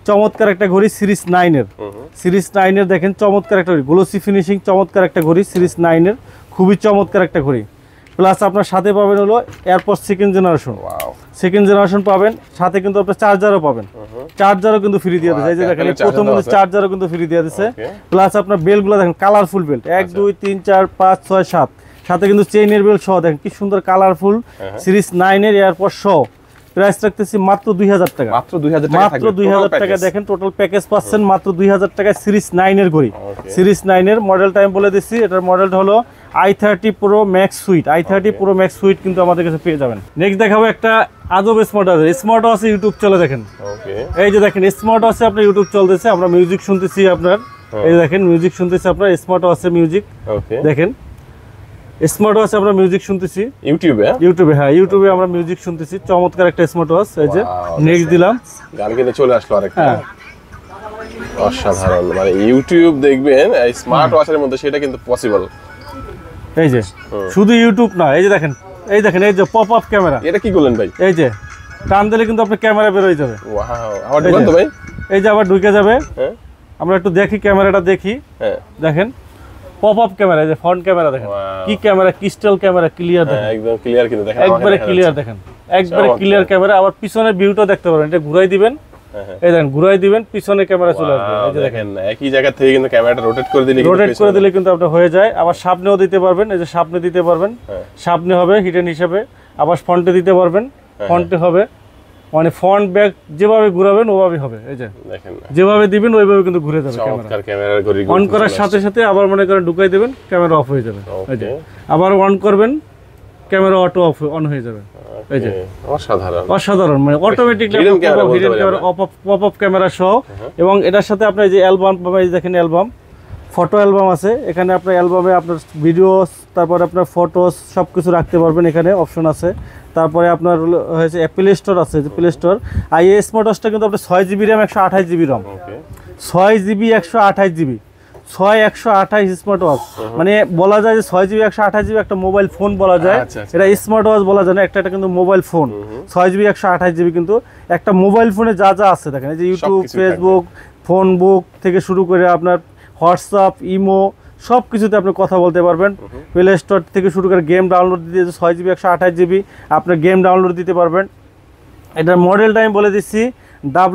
চমৎকার একটা ঘড়ি সিরিজ 9 এর, সিরিজ 9 এর দেখেন চমৎকার একটা ঘড়ি, গ্লোসি ফিনিশিং, চমৎকার একটা ঘড়ি সিরিজ 9 এর, খুবই চমৎকার একটা ঘড়ি। প্লাস আপনার সাথে পাবেন হলো AirPods second generation, second generation পাবেন, সাথে কিন্তু আপনার চার্জারও পাবেন, চার্জারও কিন্তু ফ্রি দিয়ে দিচ্ছে। এই যে দেখেন প্রথম চার্জারও কিন্তু ফ্রি দিয়ে দিচ্ছে। প্লাস আপনার বেলগুলো দেখেন কালারফুল বেল্ট, 1 2 3 4 5 6 7, সাথে কিন্তু চেইনের বেল্ট সহ দেখেন কি সুন্দর কালারফুল সিরিজ 9 এর এয়ারপড সহ। প্রাইস রাখতেছি মাত্র 2000 টাকা, মাত্র 2000 টাকা, মাত্র 2000 টাকা। দেখেন টোটাল প্যাকেজ পাচ্ছেন মাত্র 2000 টাকা। সিরিজ 9 এর ঘড়ি, সিরিজ 9 এর মডেল টাইম বলে দিচ্ছি। এটার মডেলটা হলো i30 Pro Max Suite, i30 Pro Max Suite কিন্তু আমাদের কাছে পেয়ে যাবেন। নেক্সট দেখাবো একটা আজব স্মার্ট ওয়াচ। স্মার্ট ওয়াচে ইউটিউব চলে দেখেন, এই যে দেখেন স্মার্ট ওয়াচে আপনার ইউটিউব চলতেছে, আমরা মিউজিক শুনতেছি আপনার, এই যে দেখেন মিউজিক শুনতেছি আপনার স্মার্ট ওয়াচে মিউজিক। দেখেন স্মার্ট ওয়াচে আমরা মিউজিক শুনতেছি ইউটিউবে, হ্যাঁ ইউটিউবে আমরা মিউজিক শুনতেছি। চমৎকার একটা স্মার্ট ওয়াচ। এই যে নেক্সট দিলাম, গান কিন্তু চলে আসলো আরেকটা। অসাধারণ, মানে ইউটিউব দেখবেন এই স্মার্ট ওয়াচের মধ্যে, সেটা কিন্তু পসিবল। এই যে শুধু ইউটিউব না, এই যে দেখেন, এই দেখেন এই যে পপ আপ ক্যামেরা। এটা কি করলেন ভাই? এই যে টান দিলে কিন্তু আপনার ক্যামেরা বের হয়ে যাবে। ওয়াও, আবার ঢুকান তো ভাই। এই যে আবার ঢুকে যাবে। আমরা একটু দেখি ক্যামেরাটা দেখি। দেখেন পপ আপ ক্যামেরা, এই যে ফ্রন্ট ক্যামেরা দেখেন কি ক্যামেরা, ক্রিস্টাল ক্যামেরা, ক্লিয়ার দেখেন, একদম ক্লিয়ার কিন্তু দেখেন, একবারে ক্লিয়ার দেখেন, একবারে ক্লিয়ার ক্যামেরা। আবার পিছনের ভিউটা দেখতে পারেন, এটা ঘুরাই দিবেন, এই দেখেন ঘুরাই দিবেন, পিছনে ক্যামেরা চলে আসবে। এই যে দেখেন একই জায়গা থেকে কিন্তু ক্যামেরাটা রোটেট করে দিলে কিন্তু আপনার হয়ে যায়। আবার সামনেও দিতে পারবেন, এই যে সামনে দিতে পারবেন, সামনে হবে হিডেন হিসেবে। আবার ফ্রন্টে দিতে পারবেন, ফ্রন্টে হবে, মানে ফ্রন্ট ব্যাক যেভাবে ঘুরাবেন ওভাবে হবে। এই যে দেখেন যেভাবে দিবেন ওইভাবে কিন্তু ঘুরে যাবে ক্যামেরা। অন করার সাথে সাথে আবার মনে করেন ঢুকাই দেবেন, ক্যামেরা অফ হয়ে যাবে। এই যে আবার অন করবেন, ক্যামেরা অটো অন হয়ে যাবে। এই যে অসাধারণ, মানে অটোমেটিক পপ আপ ক্যামেরা সহ। এবং এটার সাথে আপনার এই যে অ্যালবাম, দেখেন অ্যালবাম, ফটো অ্যালবাম আছে এখানে। আপনার অ্যালবামে আপনার ভিডিওস, তারপরে আপনার ফটোস সব কিছু রাখতে পারবেন, এখানে অপশন আছে। তারপরে আপনার হয়েছে প্লে স্টোর আছে, যে প্লে স্টোর। আর এই স্মার্ট ওয়াচটা কিন্তু আপনার 6GB RAM 128GB ROM, 6GB 128GB, 128 smart watch. মানে বলা যায় যে 6GB 128GB একটা মোবাইল ফোন বলা যায়, এটা স্মার্ট ওয়াচ বলা যায় না, একটা কিন্তু মোবাইল ফোন। 6GB 128GB কিন্তু একটা মোবাইল ফোনে যা যা আছে দেখেন, এই যে ইউটিউব, ফেসবুক, ফোন বুক থেকে শুরু করে আপনার হোয়াটসঅ্যাপ, ইমো সব কিছুতে আপনি কথা বলতে পারবেন। প্লে স্টোর থেকে শুরু করে গেম ডাউনলোড দিতে, 6GB 128GB আপনার গেম ডাউনলোড দিতে পারবেন। এটার মডেলটা আমি বলে দিচ্ছি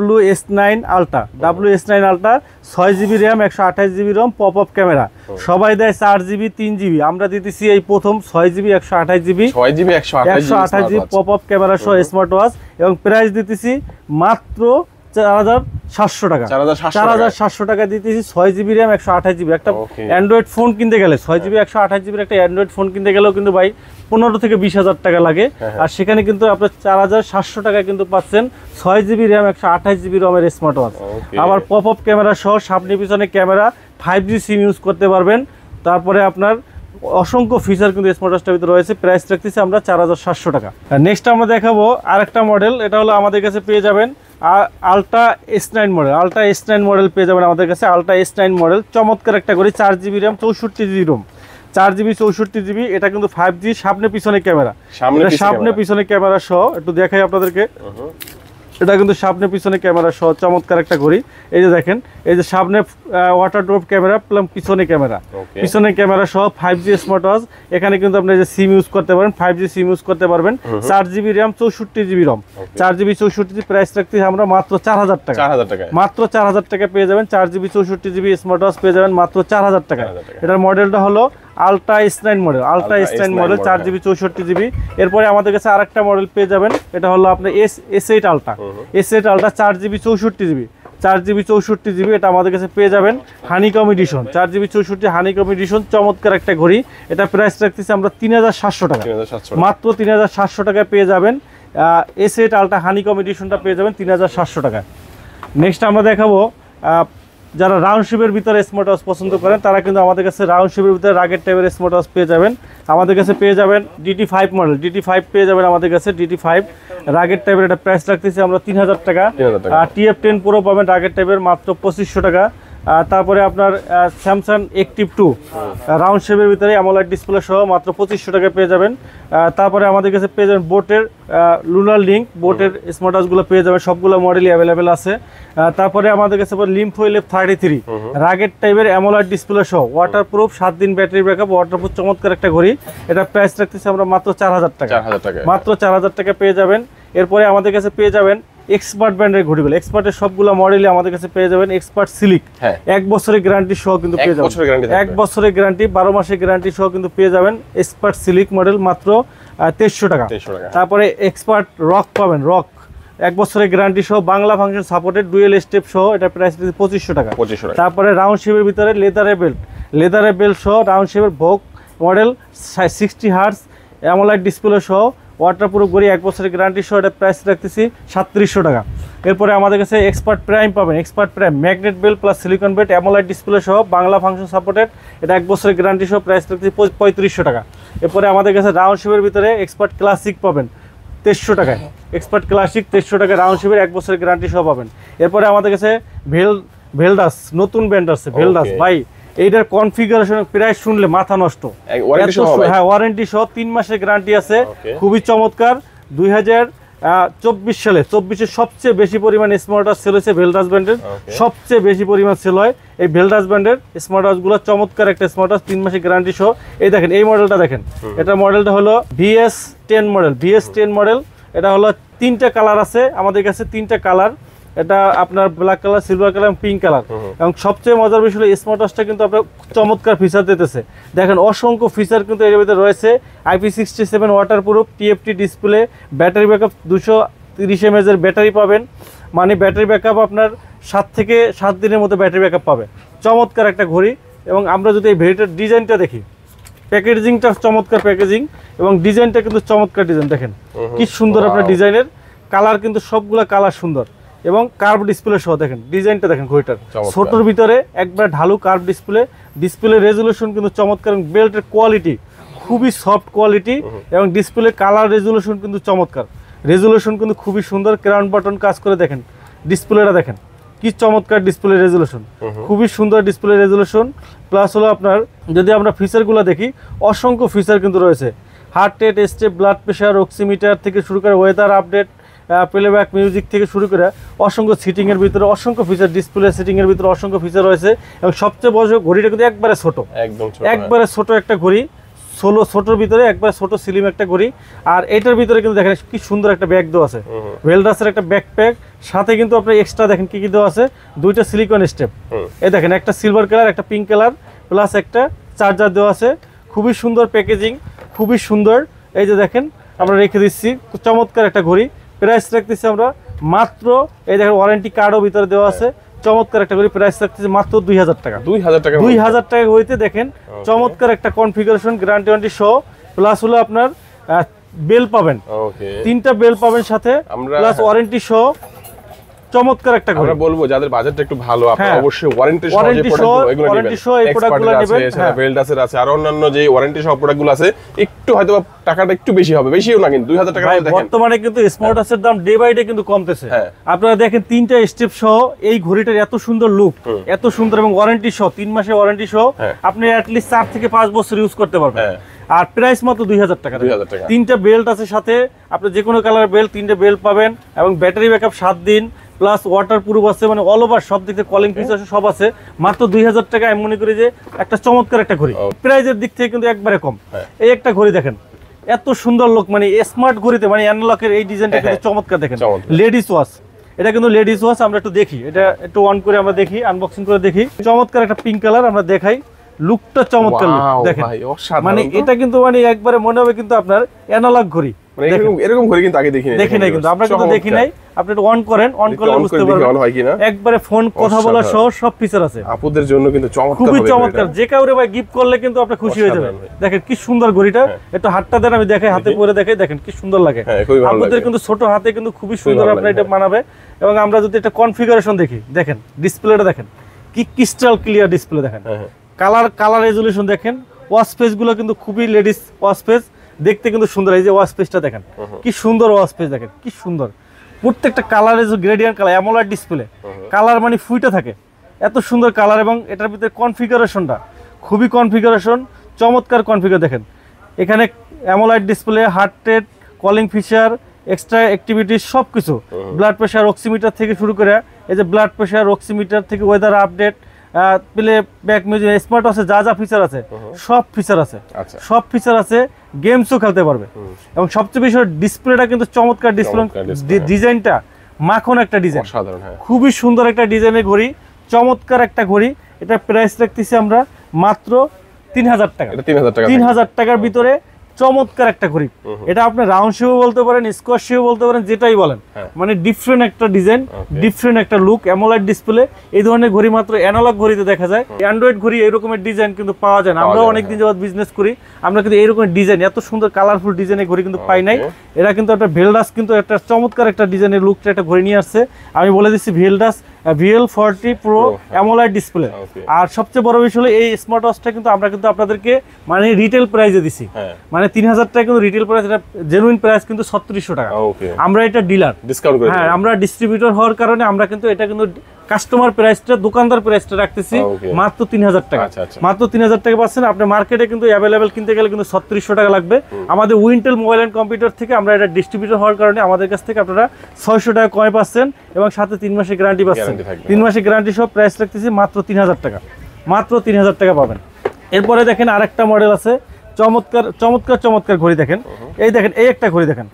WS9 Ultra, WS9 Ultra, 6GB RAM 128GB ROM, pop up camera. সবাই দেয় 4GB 3GB, আমরা দিতেছি এই প্রথম 6GB 128GB pop up camera সহ স্মার্ট ওয়াচ। এবং প্রাইস দিতেছি মাত্র 4700 টাকা, 4700 টাকা দিতেছি। 6GB RAM 128GB একটা অ্যান্ড্রয়েড ফোন কিনতে গেলে, 6GB 128GB একটা অ্যান্ড্রয়েড ফোন কিনতে গেলেও কিন্তু ভাই 15 থেকে 20,000 টাকা লাগে। আর সেখানে কিন্তু আপনার 4700 টাকায় কিন্তু পাচ্ছেন 6GB RAM 128GB ROM এর স্মার্ট ওয়াচ। আবার পপ আপ ক্যামেরা সহ সামনে পিছনে ক্যামেরা, 5G সিম ইউজ করতে পারবেন। তারপরে আপনার অসংখ্য ফিচার কিন্তু স্মার্ট ওয়াচটার ভিতরে রয়েছে। প্রাইস রাখতেছি আমরা 4700 টাকা। নেক্সট আমরা দেখাবো আরেকটা মডেল, এটা হলো আমাদের কাছে পেয়ে যাবেন ultra S9 model, ultra S9 model পেয়ে যাবেন আমাদের কাছে। আলট্রা S9 মডেল চমৎকার একটা করে, 4GB RAM 64GB ROM, 4GB 64GB। এটা কিন্তু 5G সামনে পিছনে ক্যামেরা, সামনে পিছনে ক্যামেরা সহ। একটু দেখাই আপনাদেরকে, এটা কিন্তু সামনে পিছনে ক্যামেরা সহ চমৎকার একটা ঘড়ি। এই যে দেখেন, এই যে সামনে ওয়াটার ড্রপ ক্যামেরা, পিছনে ক্যামেরা, পিছনে ক্যামেরা সহ 5G স্মার্ট ওয়াচ। এখানে কিন্তু আপনি যে সিম ইউজ করতে পারেন, 5G সিম ইউজ করতে পারবেন। 4GB RAM 64GB ROM, 4GB 64GB। Price রাখতে আমরা মাত্র 4000 টাকা, মাত্র 4000 টাকা পেয়ে যাবেন। 4GB 64GB স্মার্ট ওয়াচ পেয়ে যাবেন মাত্র 4000 টাকা। এটার মডেলটা হলো ultra S9 model, ultra S9 model, 4GB 64GB। এরপরে আমাদের কাছে আরেকটা মডেল পেয়ে যাবেন, এটা হলো আপনার S8 ultra, S8 ultra 4GB 64GB, 4GB 64GB। এটা আমাদের কাছে পেয়ে যাবেন honeycomb addition, 4GB 64 honeycomb addition. চমৎকার একটা ঘড়ি। এটা প্রাইস রাখতেছি আমরা 3700 টাকা, মাত্র 3700 টাকায় পেয়ে যাবেন। S8 আলট্রা হানিকম এডিশনটা পেয়ে যাবেন 3700 টাকায়। নেক্সট আমরা দেখাবো যারা রাউন্ড শেপের ভিতরে স্মার্ট ওয়াচ পছন্দ করেন, তারা কিন্তু আমাদের কাছে রাউন্ড শেপের ভিতরে রাগের টাইপের স্মার্ট ওয়াচ পেয়ে যাবেন। আমাদের কাছে পেয়ে যাবেন DT5 মডেল, DT5 পেয়ে যাবেন আমাদের কাছে, DT5 রাগের টাইপের। এটা প্রাইস রাখতেছি আমরা 3000 টাকা। আর TF10 Pro পাবেন রাগের টাইপের মাত্র 2500 টাকা। তারপরে আপনার স্যামসাং অ্যাক্টিভ 2 রাউন্ড শেপের ভিতরে অ্যামোলেড ডিসপ্লে সহ মাত্র 2500 টাকায় পেয়ে যাবেন। তারপরে আমাদের কাছে পেয়ে যাবেন বোটের লুনার লিঙ্ক, বোটের স্মার্ট ওয়াচগুলো পেয়ে যাবেন, সবগুলো মডেলই অ্যাভেলেবেল আছে। তারপরে আমাদের কাছে লিম্ফো এলএফ 33 রাগের টাইপের অ্যামোলেড ডিসপ্লে সহ ওয়াটারপ্রুফ, 7 দিন ব্যাটারি ব্যাকআপ, ওয়াটারপ্রুফ চমৎকার একটা ঘড়ি। এটা প্রাইস রাখতেছি আমরা মাত্র 4000 টাকা, মাত্র 4000 টাকা পেয়ে যাবেন। এরপরে আমাদের কাছে পেয়ে যাবেন এক্সপার্ট ব্র্যান্ডের ঘড়িগুলো, এক্সপার্টের সবগুলো মডেলই আমাদের কাছে পেয়ে যাবেন। এক্সপার্ট সিলিক 1 বছরের গ্যারান্টি সহ কিন্তু পেয়ে যাবেন, 1 বছরের গ্যারান্টি, 12 মাসের গ্যারান্টি সহ কিন্তু পেয়ে যাবেন। এক্সপার্ট সিলিক মডেল মাত্র 2300 টাকা। তারপরে এক্সপার্ট রক পাবেন, রক 1 বছরের গ্যারান্টি সহ, Bangla function supported, dual step সহ, এটা প্রাইস 2500 টাকা। তারপরে রাউন্ড শেপের ভিতরে লেদারের বেল্ট সহ, রাউন্ড শেপের ভোগ মডেল 60 হার্টজ অ্যামোলেড ডিসপ্লে সহ ওয়াটারপ্রুফ ঘড়ি 1 বছরের গ্যারান্টি সহ, এটা প্রাইস রাখতেছি 3700 টাকা। এরপরে আমাদের কাছে এক্সপার্ট প্রাইম পাবেন, expert prime magnet bell plus silicon belt amoled display সহ, বাংলা ফাংশন সাপোর্টেড, এটা 1 বছরের গ্যারান্টি সহ, প্রাইস রাখতেছি 3500 টাকা। এরপরে আমাদের কাছে রাউন্ড শেপের ভিতরে এক্সপার্ট ক্লাসিক পাবেন 2300 টাকায়, এক্সপার্ট ক্লাসিক 2300 টাকা রাউন্ড শেপের 1 বছরের গ্যারান্টি সহ পাবেন। এরপরে আমাদের কাছে ভেলডাস নতুন ব্র্যান্ড আছে, ভেলডাস ভাই, এইটার কনফিগারেশন প্রায় শুনলে মাথা নষ্ট। হ্যাঁ, ওয়ারেন্টি সহ 3 মাসের গ্যারান্টি আছে, খুবই চমৎকার। 2024 সালে 24-এ সবচেয়ে বেশি পরিমাণ স্মার্ট ওয়াচ সেল হয়েছে ভেলডাস ব্র্যান্ডের, সবচেয়ে বেশি পরিমাণ সেল হয় এই ভেলডাস ব্র্যান্ডের স্মার্ট ওয়াচগুলো। চমৎকার একটা স্মার্ট ওয়াচ, 3 মাসের গ্যারান্টি সহ। এই দেখেন, এই মডেলটা দেখেন, এটা মডেলটা হলো VS10 মডেল। এটা হলো 3টা কালার আছে আমাদের কাছে, 3টা কালার, এটা আপনার ব্ল্যাক কালার, সিলভার কালার এবং পিঙ্ক কালার। এবং সবচেয়ে মজার বিষয় হলো স্মার্ট ওয়াচটা কিন্তু আপনার চমৎকার ফিচার দিতেছে। দেখেন, অসংখ্য ফিচার কিন্তু এর ভিতরে রয়েছে। IP67 waterproof, TFT display, battery backup 230 mAh এর ব্যাটারি পাবেন, মানে ব্যাটারি ব্যাকআপ আপনার 7 থেকে 7 দিনের মতো ব্যাটারি ব্যাকআপ পাবে। চমৎকার একটা ঘড়ি। এবং আমরা যদি এই ঘড়িটার ডিজাইনটা দেখি, প্যাকেজিংটা চমৎকার প্যাকেজিং, এবং ডিজাইনটা কিন্তু চমৎকার ডিজাইন। দেখেন কি সুন্দর আপনার ডিজাইনের, কালার কিন্তু সবগুলা কালার সুন্দর, এবং কার্ভ ডিসপ্লে সহ। দেখেন ডিজাইনটা দেখেন ঘড়িটার, ছোটর ভিতরে একবার ঢালু কার্ভ ডিসপ্লে রেজুলেশন কিন্তু চমৎকার, এবং বেল্টের কোয়ালিটি খুবই সফট কোয়ালিটি, এবং ডিসপ্লে কালার রেজুলেশন কিন্তু চমৎকার, রেজুলেশন কিন্তু খুবই সুন্দর। ক্রাউন বাটন কাজ করে দেখেন, ডিসপ্লেটা দেখেন কি চমৎকার ডিসপ্লে রেজুলেশন, খুবই সুন্দর ডিসপ্লে রেজুলেশন। প্লাস হলো আপনার যদি আমরা ফিচারগুলো দেখি, অসংখ্য ফিচার কিন্তু রয়েছে। Heart rate, step, blood pressure, oximeter থেকে শুরু করে ওয়েদার আপডেট, প্লেব্যাক মিউজিক থেকে শুরু করে অসংখ্য সিটিংয়ের ভিতরে অসংখ্য ফিচার, ডিসপ্লে সিটিংয়ের ভিতরে অসংখ্য ফিচার রয়েছে। এবং সবচেয়ে বড় ঘড়িটা কিন্তু একবারে ছোট, একবারে ছোট একটা ঘড়ি, ছোটোর ভিতরে একবারে ছোট স্লিম একটা ঘড়ি। আর এটার ভিতরে কিন্তু দেখেন কি সুন্দর একটা ব্যাগ দেওয়া আছে, ভেলডাসের একটা ব্যাকপ্যাক, সাথে কিন্তু আপনার এক্সট্রা দেখেন কি দেওয়া আছে, 2টা সিলিকন স্টেপ, এই দেখেন একটা সিলভার কালার, একটা পিঙ্ক কালার, প্লাস একটা চার্জার দেওয়া আছে। খুবই সুন্দর প্যাকেজিং, খুবই সুন্দর। এই যে দেখেন আমরা রেখে দিচ্ছি, চমৎকার একটা ঘড়ি। প্রাইস রাখতেছি আমরা মাত্র, এই দেখেন ওয়ারেন্টি কার্ডও ভিতরে দেওয়া আছে, চমৎকার একটা ঘড়ি। প্রাইস রাখতেছি মাত্র 2000 টাকা। 2000 টাকা ঘড়িতে দেখেন চমৎকার একটা কনফিগারেশন, গ্যারান্টি ওয়ারেন্টি সহ, প্লাস হলো আপনার বেল পাবেন, 3টা বেল পাবেন সাথে, প্লাস ওয়ারেন্টি সহ। চমৎকার একটা ঘড়ি। আমরা বলবো যাদের বাজেটটা একটু ভালো, আপনারা অবশ্যই ওয়ারেন্টি সহ যে প্রোডাক্টগুলো নেবেন, ভেলডাসের আছে, আর অন্যান্য যে ওয়ারেন্টি সহ প্রোডাক্টগুলো আছে, একটু হয়তো টাকাটা একটু বেশি হবে, বেশিও না কিন্তু 2000 টাকা। বর্তমানে কিন্তু স্মার্ট ওয়াচের দাম ডে বাই ডে কিন্তু কমতেছে। আপনারা দেখেন 3টা স্টেপ সহ এই ঘড়িটার এত সুন্দর লুক, এত সুন্দর, এবং ওয়ারেন্টি সহ 3 মাসের ওয়ারেন্টি সহ, আপনি অ্যাট লিস্ট 4 থেকে 5 বছর ইউজ করতে পারবেন। আর প্রাইস মাত্র 2000 টাকা। 3টা বেল্ট আছে সাথে, আপনি যে কোনো কালার বেল্ট, 3টে বেল্ট পাবেন, এবং ব্যাটারি ব্যাকআপ 7 দিন, প্লাস ওয়াটারপ্রুফ আছে, মানে অল ওভার সব দিক থেকে কলিং ফিচার সব আছে। মাত্র 2000 টাকা আমি মনে করি যে একটা চমৎকার একটা ঘড়ি, প্রাইজের দিক থেকে কিন্তু একবারে কম। এই একটা ঘড়ি দেখেন, এত সুন্দর লোক, মানে স্মার্ট ঘড়িতে, মানে অ্যানালগের এই ডিজাইনটা কিন্তু চমৎকার। দেখেন লেডিস ওয়াচ, এটা কিন্তু লেডিস ওয়াচ। আমরা একটু দেখি, এটা একটু অন করে আমরা দেখি, আনবক্সিং করে দেখি। চমৎকার একটা পিঙ্ক কালার আমরা দেখাই, লুকটা চমৎকার দেখেন, মানে এটা কিন্তু মানে একবারে মনে হবে কিন্তু আপনার অ্যানালগ ঘড়ি। এরকম ঘড়ি কিন্তু আগে দেখি নাই, কিন্তু আমরা কিন্তু দেখি নাই। আপনি একটু অন করেন, অন করলে বুঝতে পারবেন একবারে ফোন কথা বলা সহ সব ফিচার আছে। আপুদের জন্য কিন্তু চমৎকার, খুবই চমৎকার। যে কাউরে ভাই গিফট করলে কিন্তু আপনি খুশি হয়ে যাবেন। দেখেন কি সুন্দর ঘড়িটা, একটু হাতটা দেন, আমি দেখাই, হাতে পরে দেখাই, দেখেন কি সুন্দর লাগে। আপুদের কিন্তু ছোট হাতে কিন্তু খুবই সুন্দর আপনার এটা মানাবে। এবং আমরা যদি একটা কনফিগারেশন দেখি, দেখেন ডিসপ্লেটা দেখেন কি ক্রিস্টাল ক্লিয়ার ডিসপ্লে, দেখেন কালার রেজুলেশন দেখেন, ওয়াচ পেজ গুলো কিন্তু খুবই লেডিস ওয়াচ পেজ, দেখতে কিন্তু সুন্দর। এই যে ওয়াচ পেজটা দেখেন কি সুন্দর, ওয়াচ পেজ দেখেন কি সুন্দর, প্রত্যেকটা কালারের gradient colour, AMOLED display, colour মানে ফুইটা থাকে, এত সুন্দর কালার এবং এটার ভিতরে কনফিগারেশনটা খুবই কনফিগারেশন চমৎকার কনফিগার দেখেন এখানে অ্যামোলাইড display heart rate calling feature extra activity সব কিছু ব্লাড প্রেশার অক্সিমিটার থেকে শুরু করে এই যে ব্লাড প্রেশার অক্সিমিটার থেকে weather update play back music smart ওয়াচে যা যা ফিচার আছে সব ফিচার আছে সব ফিচার আছে গেমসও খেলতে পারবে এবং সবচেয়ে বেশি ডিসপ্লেটা কিন্তু চমৎকার ডিসপ্লে ডিজাইনটা মাখন একটা ডিজাইন খুবই সুন্দর একটা ডিজাইনের ঘড়ি চমৎকার একটা ঘড়ি এটা প্রাইস রাখতেছি আমরা মাত্র 3000 টাকা 3000 টাকার ভিতরে চমৎকার একটা ঘড়ি এটা আপনি রাউন্ড শেপ বলতে পারেন স্কোয়ার শেপ বলতে পারেন যেটাই বলেন মানে ডিফারেন্ট একটা ডিজাইন ডিফারেন্ট একটা লুক অ্যামোলাইড ডিসপ্লে এই ধরনের ঘড়ি মাত্র অ্যানালগ ঘড়িতে দেখা যায় অ্যান্ড্রয়েড ঘড়ি এরকমের ডিজাইন কিন্তু পাওয়া যায় না আমরাও অনেকদিন যাবত বিজনেস করি আমরা কিন্তু এইরকম ডিজাইন এত সুন্দর কালারফুল ডিজাইনের ঘড়ি কিন্তু পাই নাই এরা কিন্তু একটা ভেলডাস কিন্তু একটা চমৎকার একটা ডিজাইনের লুকটা একটা ঘড়ি নিয়ে আসছে আমি বলে দিচ্ছি ভেলডাস VL40 Pro অ্যামোলাইড ডিসপ্লে আর সবচেয়ে বড় বিষয় হলো এই স্মার্ট ওয়াচটা কিন্তু আমরা কিন্তু আপনাদেরকে মানে রিটেল প্রাইসে দিছি মানে 3000 টাকা কিন্তু রিটেল প্রাইস এটা জেনুইন প্রাইস কিন্তু 3600 টাকা আমরা এটা ডিলার ডিসকাউন্ট করে হ্যাঁ আমরা ডিস্ট্রিবিউটর হওয়ার কারণে আমরা কিন্তু এটা কিন্তু কাস্টমার প্রাইসটা দোকানদার প্রাইসটা রাখতেছি মাত্র 3000 টাকা মাত্র 3000 টাকা পাচ্ছেন আপনি মার্কেটে কিন্তু অ্যাভেলেবেল কিনতে গেলে কিন্তু 3600 টাকা লাগবে আমাদের উইন্টেল মোবাইল এন্ড কম্পিউটার থেকে আমরা এটা ডিস্ট্রিবিউটর হওয়ার কারণে আমাদের কাছ থেকে আপনারা 600 টাকা কমে পাচ্ছেন এবং সাথে 3 মাসের গ্যারান্টি পাচ্ছেন 3 মাসের গ্যারান্টি সহ প্রাইস রাখতেছি মাত্র 3000 টাকা মাত্র 3000 টাকা পাবেন এরপরে দেখেন আরেকটা মডেল আছে চমৎকার চমৎকার চমৎকার ঘড়ি দেখেন এই দেখেন এই একটা ঘড়ি দেখেন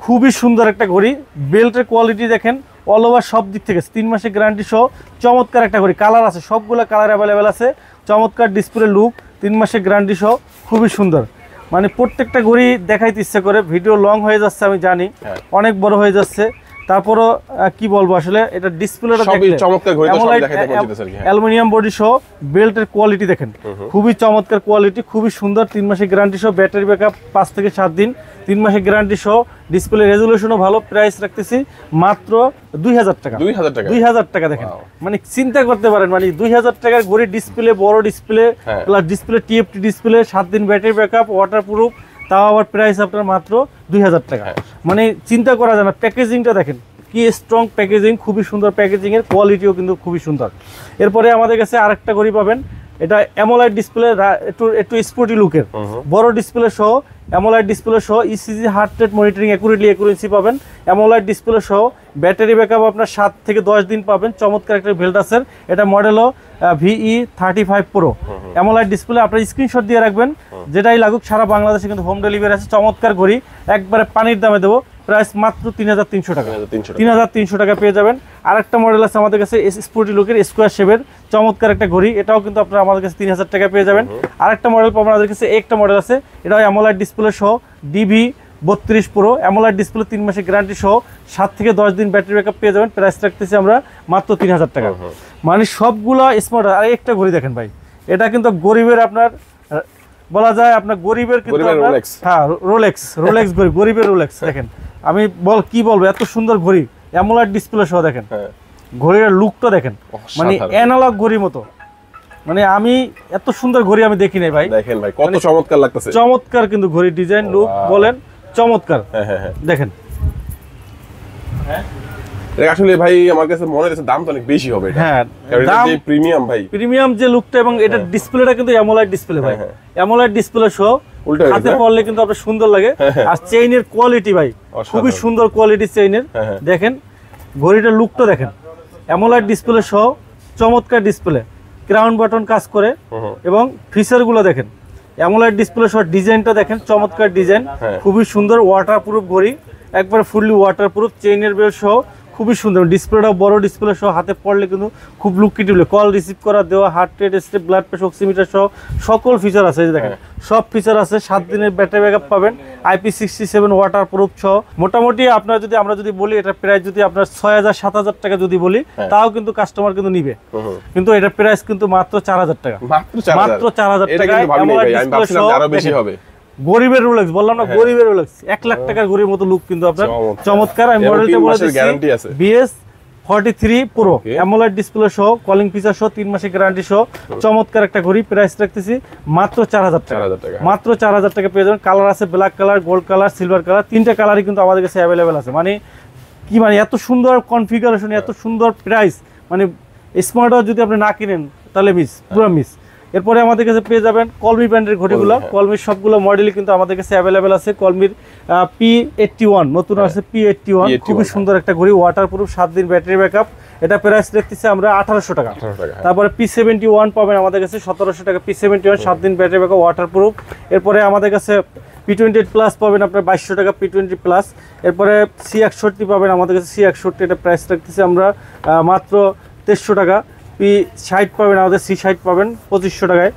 খুবই সুন্দর একটা ঘড়ি বেল্টের কোয়ালিটি দেখেন অল ওভার সব দিক থেকে 3 মাসের গ্যারান্টি সহ চমৎকার একটা ঘড়ি কালার আছে সবগুলো কালার অ্যাভেলেবেল আছে চমৎকার ডিসপ্লে লুক 3 মাসের গ্যারান্টি সহ খুবই সুন্দর মানে প্রত্যেকটা ঘড়ি দেখাইতে ইচ্ছা করে ভিডিও লং হয়ে যাচ্ছে আমি জানি অনেক বড় হয়ে যাচ্ছে তারপরও কি বলবো আসলে এটা ডিসপ্লেটা দেখলে চমৎকার ঘড়ি তো সব দেখাইতে পৌঁছেছে আর কি অ্যালুমিনিয়াম বডি সহ বেল্টের কোয়ালিটি দেখেন খুবই চমৎকার কোয়ালিটি খুবই সুন্দর 3 মাসের গ্যারান্টি সহ ব্যাটারি ব্যাকআপ 5 থেকে 7 দিন 3 মাসের গ্যারান্টি সহ ডিসপ্লে রেজোলিউশনও ভালো প্রাইস রাখতেছি মাত্র 2000 টাকা 2000 টাকা দেখেন মানে চিন্তা করতে পারেন মানে 2000 টাকার ঘড়ি ডিসপ্লে বড় display plus display TFT display 7 দিন ব্যাটারি ব্যাকআপ ওয়াটারপ্রুফ তাও আবার প্রাইস আপনার মাত্র 2000 টাকা মানে চিন্তা করা যায় না প্যাকেজিংটা দেখেন কি স্ট্রং প্যাকেজিং খুবই সুন্দর প্যাকেজিং এর কোয়ালিটিও কিন্তু খুবই সুন্দর এরপরে আমাদের কাছে আরেকটা ঘড়ি পাবেন এটা অ্যামোলাইড ডিসপ্লে একটু স্পোর্টি লুকের বড় ডিসপ্লে সহ অ্যামোলাইড ডিসপ্লে সহ ইসিজি হার্ট রেট মনিটরিং অ্যাকুরেন্সি পাবেন অ্যামোলাইড ডিসপ্লে সহ ব্যাটারি ব্যাকআপ আপনার 7 থেকে 10 দিন পাবেন চমৎকার একটা ভেলডাসের এটা মডেলও VE35 Pro অ্যামোলাইড ডিসপ্লে আপনার স্ক্রিনশট দিয়ে রাখবেন যেটাই লাগুক সারা বাংলাদেশে কিন্তু হোম ডেলিভারি আছে চমৎকার ঘড়ি একবারে পানির দামে দেবো প্রাইস মাত্র 3300 টাকা 3300 টাকা পেয়ে যাবেন আরেকটা মডেল আছে আমাদের কাছে স্পোর্টি লুকের স্কোয়ার শেপের চমৎকার একটা ঘড়ি এটাও কিন্তু আপনারা আমাদের কাছে 3000 টাকা পেয়ে যাবেন আরেকটা মডেল পাবেন আমাদের কাছে একটা মডেল আছে এটাও অ্যামোলাইড ডিসপ্লে সহ DV32 Pro অ্যামোলাইড ডিসপ্লে 3 মাসের গ্যারান্টি সহ 7 থেকে 10 দিন ব্যাটারি ব্যাকআপ পেয়ে যাবেন প্রাইস রাখতেছি আমরা মাত্র 3000 টাকা মানে সবগুলো স্মার্ট আর একটা ঘড়ি দেখেন ভাই এটা কিন্তু গরিবের আপনার বলা যায় আপনার গরিবের কিন্তু হ্যাঁ রোলেক্স ঘড়ি গরিবের রোলেক্স দেখেন আমি কি বলবো এত সুন্দর ঘড়ি অ্যামোলাইড ডিসপ্লে সহ দেখেন ঘড়ির লুকটা দেখেন মানে অ্যানালগ ঘড়ির মতো মানে আমি এত সুন্দর ঘড়ি আমি দেখি নাই ভাই দেখেন ভাই কত চমৎকার লাগতেছে চমৎকার কিন্তু ঘড়ি ডিজাইন লুক বলেন চমৎকার দেখেন আসলে ভাই আমার কাছে মনে হচ্ছে দাম তো অনেক বেশি হবে এটা হ্যাঁ দাম প্রিমিয়াম ভাই প্রিমিয়াম যে লুকটা এবং এটা ডিসপ্লেটা কিন্তু অ্যামোলাইড ডিসপ্লে ভাই অ্যামোলাইড ডিসপ্লে সহ হাতে পড়লে কিন্তু আপনার সুন্দর লাগে আর চেইনের কোয়ালিটি ভাই খুবই সুন্দর কোয়ালিটি চেইনের দেখেন ঘড়িটার লুকটা দেখেন অ্যামোলাইড ডিসপ্লে সহ চমৎকার ডিসপ্লে ক্রাউন বাটন কাজ করে এবং ফিচারগুলো দেখেন অ্যামোলাইড ডিসপ্লে সহ ডিজাইনটা দেখেন চমৎকার ডিজাইন খুবই সুন্দর ওয়াটারপ্রুফ ঘড়ি একবার ফুললি ওয়াটারপ্রুফ চেইনের বেল সহ খুবই সুন্দর ডিসপ্লেটাও বড় ডিসপ্লে সহ হাতে পড়লে কিন্তু খুব লুকিটিভলি কল রিসিভ করা দেওয়া heart rate step blood pressure oximeter সহ সকল ফিচার আছে এই দেখেন সব ফিচার আছে 7 দিনের ব্যাটারি ব্যাকআপ পাবেন IP67 ওয়াটারপ্রুফ সহ মোটামুটি আমরা যদি বলি এটা প্রাইস যদি আপনার 6000-7000 টাকা যদি বলি তাও কিন্তু কাস্টমার কিন্তু নিবে কিন্তু এটা প্রাইস কিন্তু মাত্র 4000 টাকা মাত্র 4000 টাকা আমি ভাবছিলাম আরো বেশি হবে গরিবের রোলেক্স বললাম না গরিবের রোলেক্স 1 লাখ টাকার ঘড়ির মতো লুক কিন্তু আপনার চমৎকার আমি মডেলটা বলে দিচ্ছি BS43 Pro অ্যামোলাইড ডিসপ্লে সহ কলিং ফিচার সহ 3 মাসের গ্যারান্টি সহ চমৎকার একটা ঘড়ি প্রাইস রাখতেছি মাত্র 4000 টাকা মাত্র 4000 টাকা পেয়ে যাবেন কালার আছে black colour gold colour silver colour তিনটা কালারই কিন্তু আমাদের কাছে অ্যাভেলেবেল আছে মানে কি মানে এত সুন্দর কনফিগারেশন এত সুন্দর প্রাইস মানে স্মার্ট ওয়াচ যদি আপনি না কিনেন তাহলে মিস, পুরো মিস। এরপরে আমাদের কাছে পেয়ে যাবেন কলমি ব্র্যান্ডের ঘড়িগুলো। কলমির সবগুলো মডেলই কিন্তু আমাদের কাছে অ্যাভেলেবেল আছে। কলমির P81 নতুন আছে, P81 খুবই সুন্দর একটা ঘড়ি, ওয়াটারপ্রুফ, 7 দিন ব্যাটারি ব্যাকআপ। এটা প্রাইস রাখতেছি আমরা 1800 টাকা। তারপরে P71 পাবেন আমাদের কাছে 1700 টাকা। P71 7 দিন ব্যাটারি ব্যাকআপ, ওয়াটারপ্রুফ। এরপরে আমাদের কাছে P28 প্লাস পাবেন আপনার 2200 টাকা, P20 প্লাস। এরপরে C61 পাবেন আমাদের কাছে, C61 এটা প্রাইস রাখতেছি আমরা মাত্র 2300 টাকা। P60 পাবেন আমাদের, C60 পাবেন 2500 টাকায়।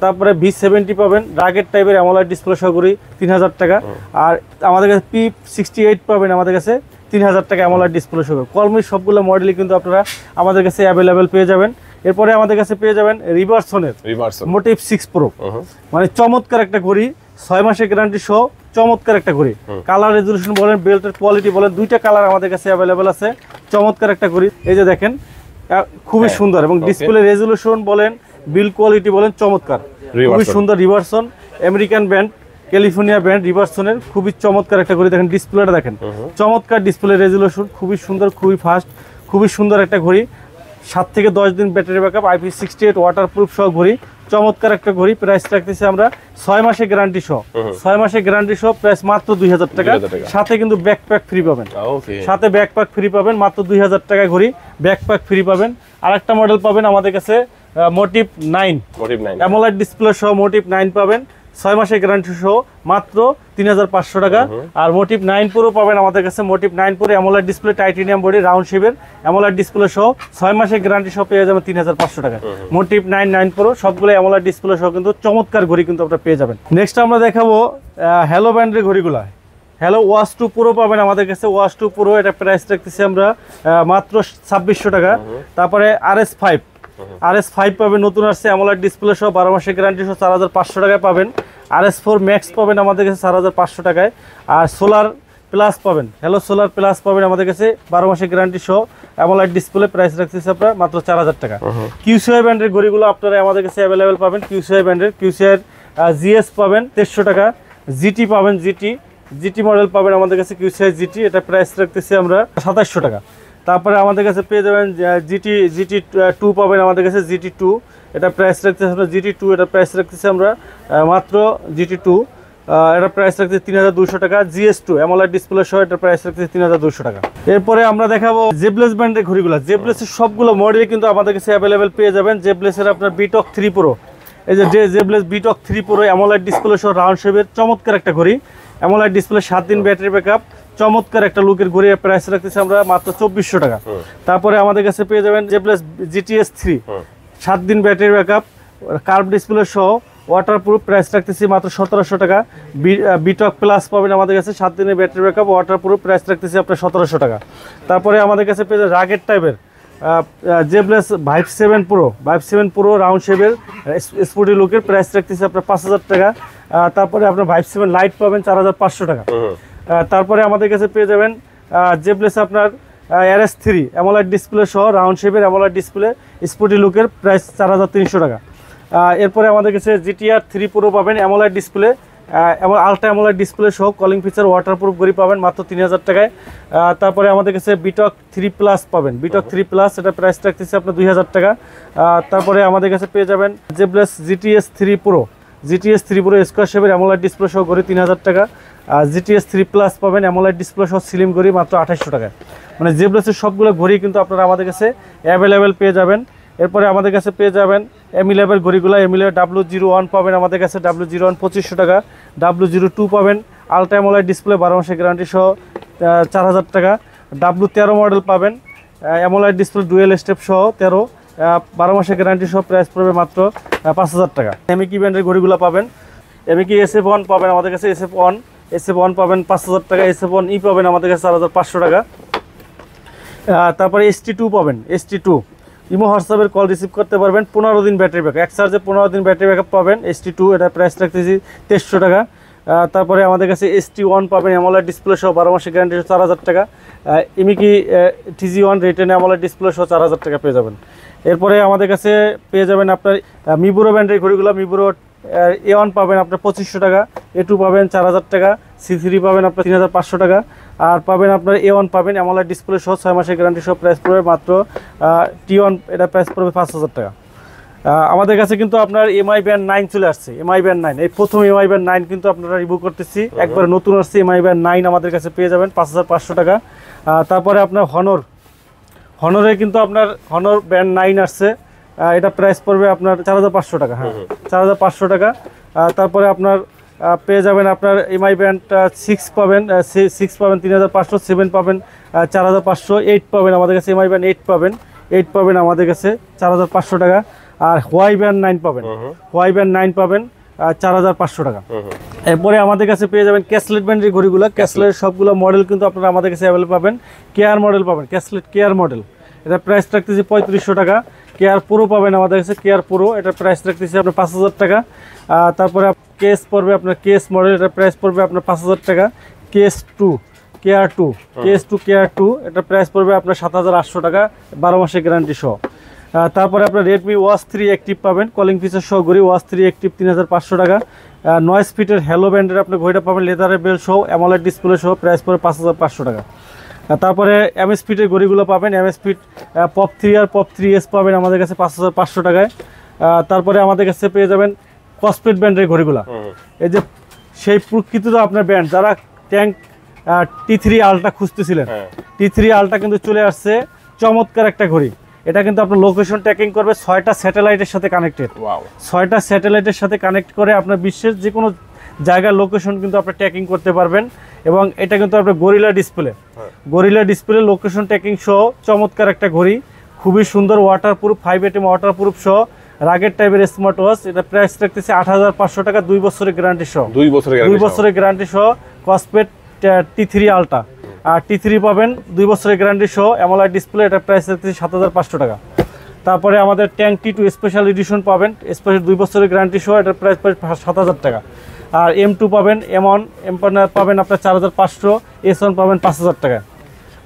তারপরে V70 পাবেন রাগের টাইপের অ্যামোলেড ডিসপ্লে সহ ঘড়ি 3000 টাকা। আর আমাদের কাছে P68 পাবেন আমাদের কাছে 3000 টাকা অ্যামোলেড ডিসপ্লে সহ। কলমির সবগুলো মডেলই কিন্তু আপনারা আমাদের কাছে অ্যাভেলেবেল পেয়ে যাবেন। এরপরে আমাদের কাছে পেয়ে যাবেন রিভার্সনের মোটিভ 6 প্রো, মানে চমৎকার একটা ঘড়ি, 6 মাসের গ্যারান্টি সহ চমৎকার একটা ঘড়ি। কালার রেজুলেশন বলেন, বেল্টের কোয়ালিটি বলেন, দুইটা কালার আমাদের কাছে অ্যাভেলেবেল আছে। চমৎকার একটা ঘড়ি, এই যে দেখেন খুবই সুন্দর, এবং ডিসপ্লে রেজুলেশন বলেন, বিল্ড কোয়ালিটি বলেন চমৎকার, খুবই সুন্দর। রিভার্সন আমেরিকান ব্র্যান্ড, ক্যালিফোর্নিয়া ব্র্যান্ড রিভার্সনের খুবই চমৎকার একটা ঘড়ি। দেখেন ডিসপ্লেটা দেখেন, চমৎকার ডিসপ্লে রেজুলেশন, খুবই সুন্দর, খুবই ফাস্ট, খুবই সুন্দর একটা ঘড়ি। 7 থেকে 10 দিন ব্যাটারি ব্যাকআপ, IP68 ওয়াটারপ্রুফ সহ ঘড়ি, চমৎকার একটা ঘড়ি। প্রাইস রাখতেছি আমরা 6 মাসের গ্যারান্টি সহ, 6 মাসের গ্যারান্টি সহ, প্রাইস মাত্র 2000 টাকা। সাথে কিন্তু ব্যাকপ্যাক ফ্রি পাবেন, সাথে ব্যাকপ্যাক ফ্রি পাবেন, মাত্র 2000 টাকা ঘড়ি, ব্যাকপ্যাক ফ্রি পাবেন। আরেকটা মডেল পাবেন আমাদের কাছে মোটিভ 9 অ্যামোলেড ডিসপ্লে সহ মোটিভ 9 পাবেন, 6 মাসের গ্যারান্টি সহ, মাত্র 3500 টাকা। আর মোটিভ 9 প্রো পাবেন আমাদের কাছে, motive 9 pro amoled display, titanium body, round শেপের অ্যামোলেড ডিসপ্লে সহ 6 মাসের গ্যারান্টি সহ পেয়ে যাবেন 3500 টাকা। মোটিভ 9 প্রো সবগুলো অ্যামোলেড ডিসপ্লে সহ কিন্তু চমৎকার ঘড়ি কিন্তু আপনারা পেয়ে যাবেন। নেক্সট আমরা দেখাবো হ্যালো ব্র্যান্ডের ঘড়িগুলো। হ্যালো ওয়াচ 2 প্রো পাবেন আমাদের কাছে, ওয়াচ 2 প্রো এটা প্রাইস রাখতেছি আমরা মাত্র 2600 টাকা। তারপরে RS5 পাবেন, নতুন আসছে, অ্যামোলেড ডিসপ্লে সহ 12 মাসের গ্যারান্টি সহ 4500 টাকায় পাবেন। RS4 ম্যাক্স পাবেন আমাদের কাছে 4500 টাকায়। আর সোলার প্লাস পাবেন, হ্যালো সোলার প্লাস পাবেন আমাদের কাছে 12 মাসের গ্যারান্টি সহ, অ্যামোলেড ডিসপ্লে, প্রাইস রাখতেছি আপনারা মাত্র 4000 টাকা। QCI ব্র্যান্ডের ঘড়িগুলো আপনারা আমাদের কাছে অ্যাভেলেবেল পাবেন। QCI ব্র্যান্ডের, QCI GS পাবেন 2300 টাকা। GT পাবেন, GT মডেল পাবেন আমাদের কাছে, QCI GT এটা প্রাইস রাখতেছি আমরা 2700 টাকা। তারপরে আমাদের কাছে পেয়ে যাবেন GT2 পাবেন আমাদের কাছে, GT2 এটা প্রাইস রাখতেছি আমরা, GT2 এটা প্রাইস রাখতেছি আমরা মাত্র GT2 এটা প্রাইস রাখতেছি 3200 টাকা। GS2 অ্যামোলেড ডিসপ্লে সহ এটা প্রাইস রাখতেছি 3200 টাকা। এরপরে আমরা দেখাবো জেবলেস ব্র্যান্ডের ঘড়িগুলো। জেবলেসের সবগুলো মডেল কিন্তু আমাদের কাছে অ্যাভেলেবেল পেয়ে যাবেন। জেবলেসের আপনার বিটক 3 প্রো, এই যে জেবলেস বিটক 3 প্রো অ্যামোলেড ডিসপ্লে সহ রাউন্ড শেপের চমৎকার একটা ঘড়ি, অ্যামোলেড ডিসপ্লে, 7 দিন ব্যাটারি ব্যাকআপ, চমৎকার একটা লুকের ঘড়ি, প্রাইস রাখতেছি আমরা মাত্র 2400 টাকা। তারপরে আমাদের কাছে পেয়ে যাবেন জেবলেস GTS 3 7 দিন ব্যাটারি ব্যাকআপ, কার্ভ ডিসপ্লে সহ, ওয়াটারপ্রুফ, প্রাইস রাখতেছি মাত্র 1700 টাকা। বিটক প্লাস পাবেন আমাদের কাছে, 7 দিনের ব্যাটারি ব্যাকআপ, ওয়াটারপ্রুফ, প্রাইস রাখতেছি আপনার 1700 টাকা। তারপরে আমাদের কাছে পেয়ে যাবেন রাগের টাইপের জেবলেস ভাইভ 7 প্রো রাউন্ড শেপের স্পোর্টি লুকের, প্রাইস রাখতেছি আপনার 5000 টাকা। তারপরে আপনার ভাইভ 7 লাইট পাবেন 4500 টাকা। তারপরে আমাদের কাছে পেয়ে যাবেন জেবলেস আপনার RS3 অ্যামোলেড ডিসপ্লে সহ রাউন্ড শেপের অ্যামোলেড ডিসপ্লে স্পোর্টি লুকের, প্রাইস 4300 টাকা। এরপরে আমাদের কাছে GTR 3 প্রো পাবেন, AMOLED display, ultra AMOLED display সহ, কলিং ফিচার, ওয়াটারপ্রুফ ঘড়ি পাবেন মাত্র 3000 টাকায়। তারপরে আমাদের কাছে বিটক 3 প্লাস পাবেন, বিটক 3 প্লাস এটা প্রাইস রাখতেছি আপনার 2000 টাকা। তারপরে আমাদের কাছে পেয়ে যাবেন জেবলেস GTS 3 প্রো স্কোয়ার শেপের অ্যামোলেড ডিসপ্লে সহ ঘড়ি 3000 টাকা। GTS 3 প্লাস পাবেন অ্যামোলেড ডিসপ্লে সহ স্লিম ঘড়ি মাত্র 2800 টাকায়। মানে জেবলেসের সবগুলো ঘড়ি কিন্তু আপনারা আমাদের কাছে অ্যাভেলেবেল পেয়ে যাবেন। এরপরে আমাদের কাছে পেয়ে যাবেন এমিলেভের ঘড়িগুলো, এমিলেভ W01 পাবেন আমাদের কাছে, W01 2500 টাকা। W02 পাবেন আলট্রা অ্যামোলেড ডিসপ্লে 12 মাসের গ্যারান্টি সহ 4000 টাকা। W13 মডেল পাবেন অ্যামোলেড ডিসপ্লে ডুয়েল স্টেপ সহ 13 12 মাসের গ্যারান্টি সহ, প্রাইস পড়বে মাত্র 5000 টাকা। এমিকি ব্র্যান্ডের ঘড়িগুলো পাবেন, এমিকি SF1 পাবেন আমাদের কাছে, SF1 পাবেন 5000 টাকা। SF1E পাবেন আমাদের কাছে 4500 টাকা। তারপরে ST2 পাবেন, ST2 ইমো হোয়াটসঅ্যাপের কল রিসিভ করতে পারবেন, 15 দিন ব্যাটারি ব্যাকআপ, এক চার্জে 15 দিন ব্যাটারি ব্যাকআপ পাবেন। ST2 এটা প্রাইস রাখতেছি 2300 টাকা। তারপরে আমাদের কাছে ST1 পাবেন অ্যামোলেড ডিসপ্লে সহ 12 মাসের গ্যারান্টি সহ 4000 টাকা। Imiki TG1 written AMOLED display সহ 4000 টাকা পেয়ে যাবেন। এরপরে আমাদের কাছে পেয়ে যাবেন আপনার মিবুরো ব্র্যান্ডের ঘড়িগুলো, মিবুরো A1 পাবেন আপনার 2500 টাকা, A2 পাবেন 4000 টাকা, C3 পাবেন আপনার 3500 টাকা, আর পাবেন আপনার A1 পাবেন অ্যামোলেড ডিসপ্লে সহ 6 মাসের গ্যারান্টি সহ, প্রাইস পড়বে মাত্র T1 এটা প্রাইস পড়বে 5000 টাকা। আমাদের কাছে কিন্তু আপনার MI ব্যান্ড 9 চলে আসছে, MI ব্যান্ড 9 এই প্রথম MI ব্যান্ড 9 কিন্তু আপনারা রিভিউ করতেছি, একবার নতুন আসছে MI ব্যান্ড 9 আমাদের কাছে পেয়ে যাবেন 5500 টাকা। তারপরে আপনার হনরে কিন্তু আপনার হনর ব্যান্ড 9 আসছে, এটা প্রাইস পড়বে আপনার 4500 টাকা, হ্যাঁ 4500 টাকা। তারপরে আপনার পেয়ে যাবেন আপনার MI ব্যান্ড 6 পাবেন, 6 পাবেন 3500, 7 পাবেন 4500, 8 পাবেন আমাদের কাছে MI ব্যান্ড 8 পাবেন আমাদের কাছে 4500 টাকা। আর হোয়াই ব্যান্ড 9 পাবেন, হোয়াই ব্যান্ড 9 পাবেন 4500 টাকা। এরপরে আমাদের কাছে পেয়ে যাবেন ক্যাসলেট ব্যান্ডের ঘড়িগুলো, ক্যাসলেট সবগুলো মডেল কিন্তু আপনারা আমাদের কাছে অ্যাভেলেবল পাবেন। কেয়ার মডেল পাবেন, ক্যাসলেট কেয়ার মডেল, এটা প্রাইস রাখতেছি 3500 টাকা। কেয়ার প্রো পাবেন আমাদের কাছে, কেয়ার প্রো এটা প্রাইস রাখতেছি আপনার 5000 টাকা। তারপরে কেস পড়বে আপনার কেস মডেল, এটা প্রাইস পড়বে আপনার 5000 টাকা। কেস টু কেয়ার টু এটা প্রাইস পড়বে আপনার 7800 টাকা 12 মাসের গ্যারান্টি সহ। তারপরে আপনার রেডমি ওয়াচ 3 অ্যাক্টিভ পাবেন, কলিং ফিচার সহ ঘড়ি ওয়াচ 3 অ্যাক্টিভ 3500 টাকা। নয়েজ ফিটের হ্যালো ব্যান্ডের আপনার ঘড়িটা পাবেন লেদারের বেল সহ, অ্যামোলেড ডিসপ্লে সহ, প্রাইস পড়বে 5500 টাকা। তারপরে MS ফিটের ঘড়িগুলো পাবেন, MS ফিট পপ 3 আর পপ 3S পাবেন আমাদের কাছে 5500 টাকায়। তারপরে আমাদের কাছে পেয়ে যাবেন কসপেট ব্যান্ডের ঘড়িগুলো, এই যে সেই প্রকৃত আপনার ব্যান্ড যারা tank T3 ultra খুঁজতেছিলেন, T3 ultra কিন্তু চলে আসছে, চমৎকার একটা ঘড়ি। এটা কিন্তু আপনার লোকেশন ট্র্যাকিং করবে, 6টা স্যাটেলাইটের সাথে কানেক্টেড, 6টা স্যাটেলাইটের সাথে কানেক্ট করে আপনার বিশ্বের যে কোনো জায়গার লোকেশন কিন্তু আপনি ট্র্যাকিং করতে পারবেন। এবং এটা কিন্তু আপনার গরিলা ডিসপ্লে লোকেশন ট্র্যাকিং সহ চমৎকার একটা ঘড়ি, খুবই সুন্দর, ওয়াটারপ্রুফ, 5 ATM ওয়াটারপ্রুফ সহ, রাগের টাইপের স্মার্ট ওয়াচ। এটা প্রাইস রাখতেছে 8500 টাকা, 2 বছরের গ্যারান্টি সহ, 2 বছরের গ্যারান্টি সহ কসপেট T3 আলট্রা। আর T3 পাবেন 2 বছরের গ্যারান্টি সহ, অ্যামোলেড ডিসপ্লে, এটা প্রাইস রাখতেছে 7500 টাকা। তারপরে আমাদের ট্যাঙ্ক T2 স্পেশাল এডিশন পাবেন, স্পেশাল 2 বছরের গ্যারান্টি সহ, এটার প্রাইস পাবেন 7000 টাকা। আর M2 পাবেন, M1 পাবেন আপনার 4500, S1 পাবেন 5000 টাকা।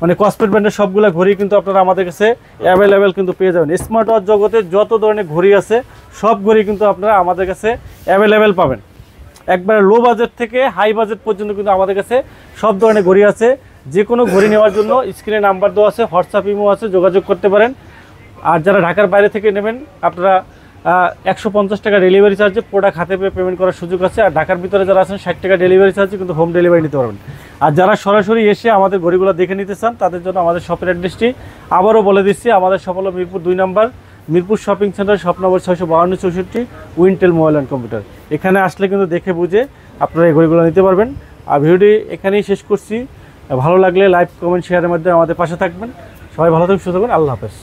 মানে কসপেট ব্র্যান্ডের সবগুলো ঘড়ি কিন্তু আপনারা আমাদের কাছে অ্যাভেলেবেল কিন্তু পেয়ে যাবেন। স্মার্ট ওয়াচ জগতে যত ধরনের ঘড়ি আছে সব ঘড়ি কিন্তু আপনারা আমাদের কাছে অ্যাভেলেবেল পাবেন, একবারে লো বাজেট থেকে হাই বাজেট পর্যন্ত কিন্তু আমাদের কাছে সব ধরনের ঘড়ি আছে। যে কোনো ঘড়ি নেওয়ার জন্য স্ক্রিনে নাম্বার দেওয়া আছে, হোয়াটসঅ্যাপ ইমো আছে, যোগাযোগ করতে পারেন। আর যারা ঢাকার বাইরে থেকে নেবেন আপনারা 150 টাকা ডেলিভারি চার্জে প্রোডাক্ট হাতে পেয়ে পেমেন্ট করার সুযোগ আছে। আর ঢাকার ভিতরে যারা আছেন 60 টাকা ডেলিভারি চার্জে কিন্তু হোম ডেলিভারি নিতে পারবেন। আর যারা সরাসরি এসে আমাদের ঘড়িগুলো দেখে নিতে চান তাদের জন্য আমাদের শপের অ্যাড্রেসটি আবারও বলে দিচ্ছি, আমাদের শপ হলো মিরপুর 2 নম্বর, মিরপুর শপিং সেন্টার, শপ নম্বর 65264, উইনটেল মোবাইল অ্যান্ড কম্পিউটার। এখানে আসলে কিন্তু দেখে বুঝে আপনারা এই ঘড়িগুলো নিতে পারবেন। আর ভিডিওটি এখানেই শেষ করছি, ভালো লাগলে লাইক, কমেন্ট, শেয়ারের মাধ্যমে আমাদের পাশে থাকবেন। সবাই ভালো থাকবেন, সুস্থ থাকবেন, আল্লাহ হাফেজ।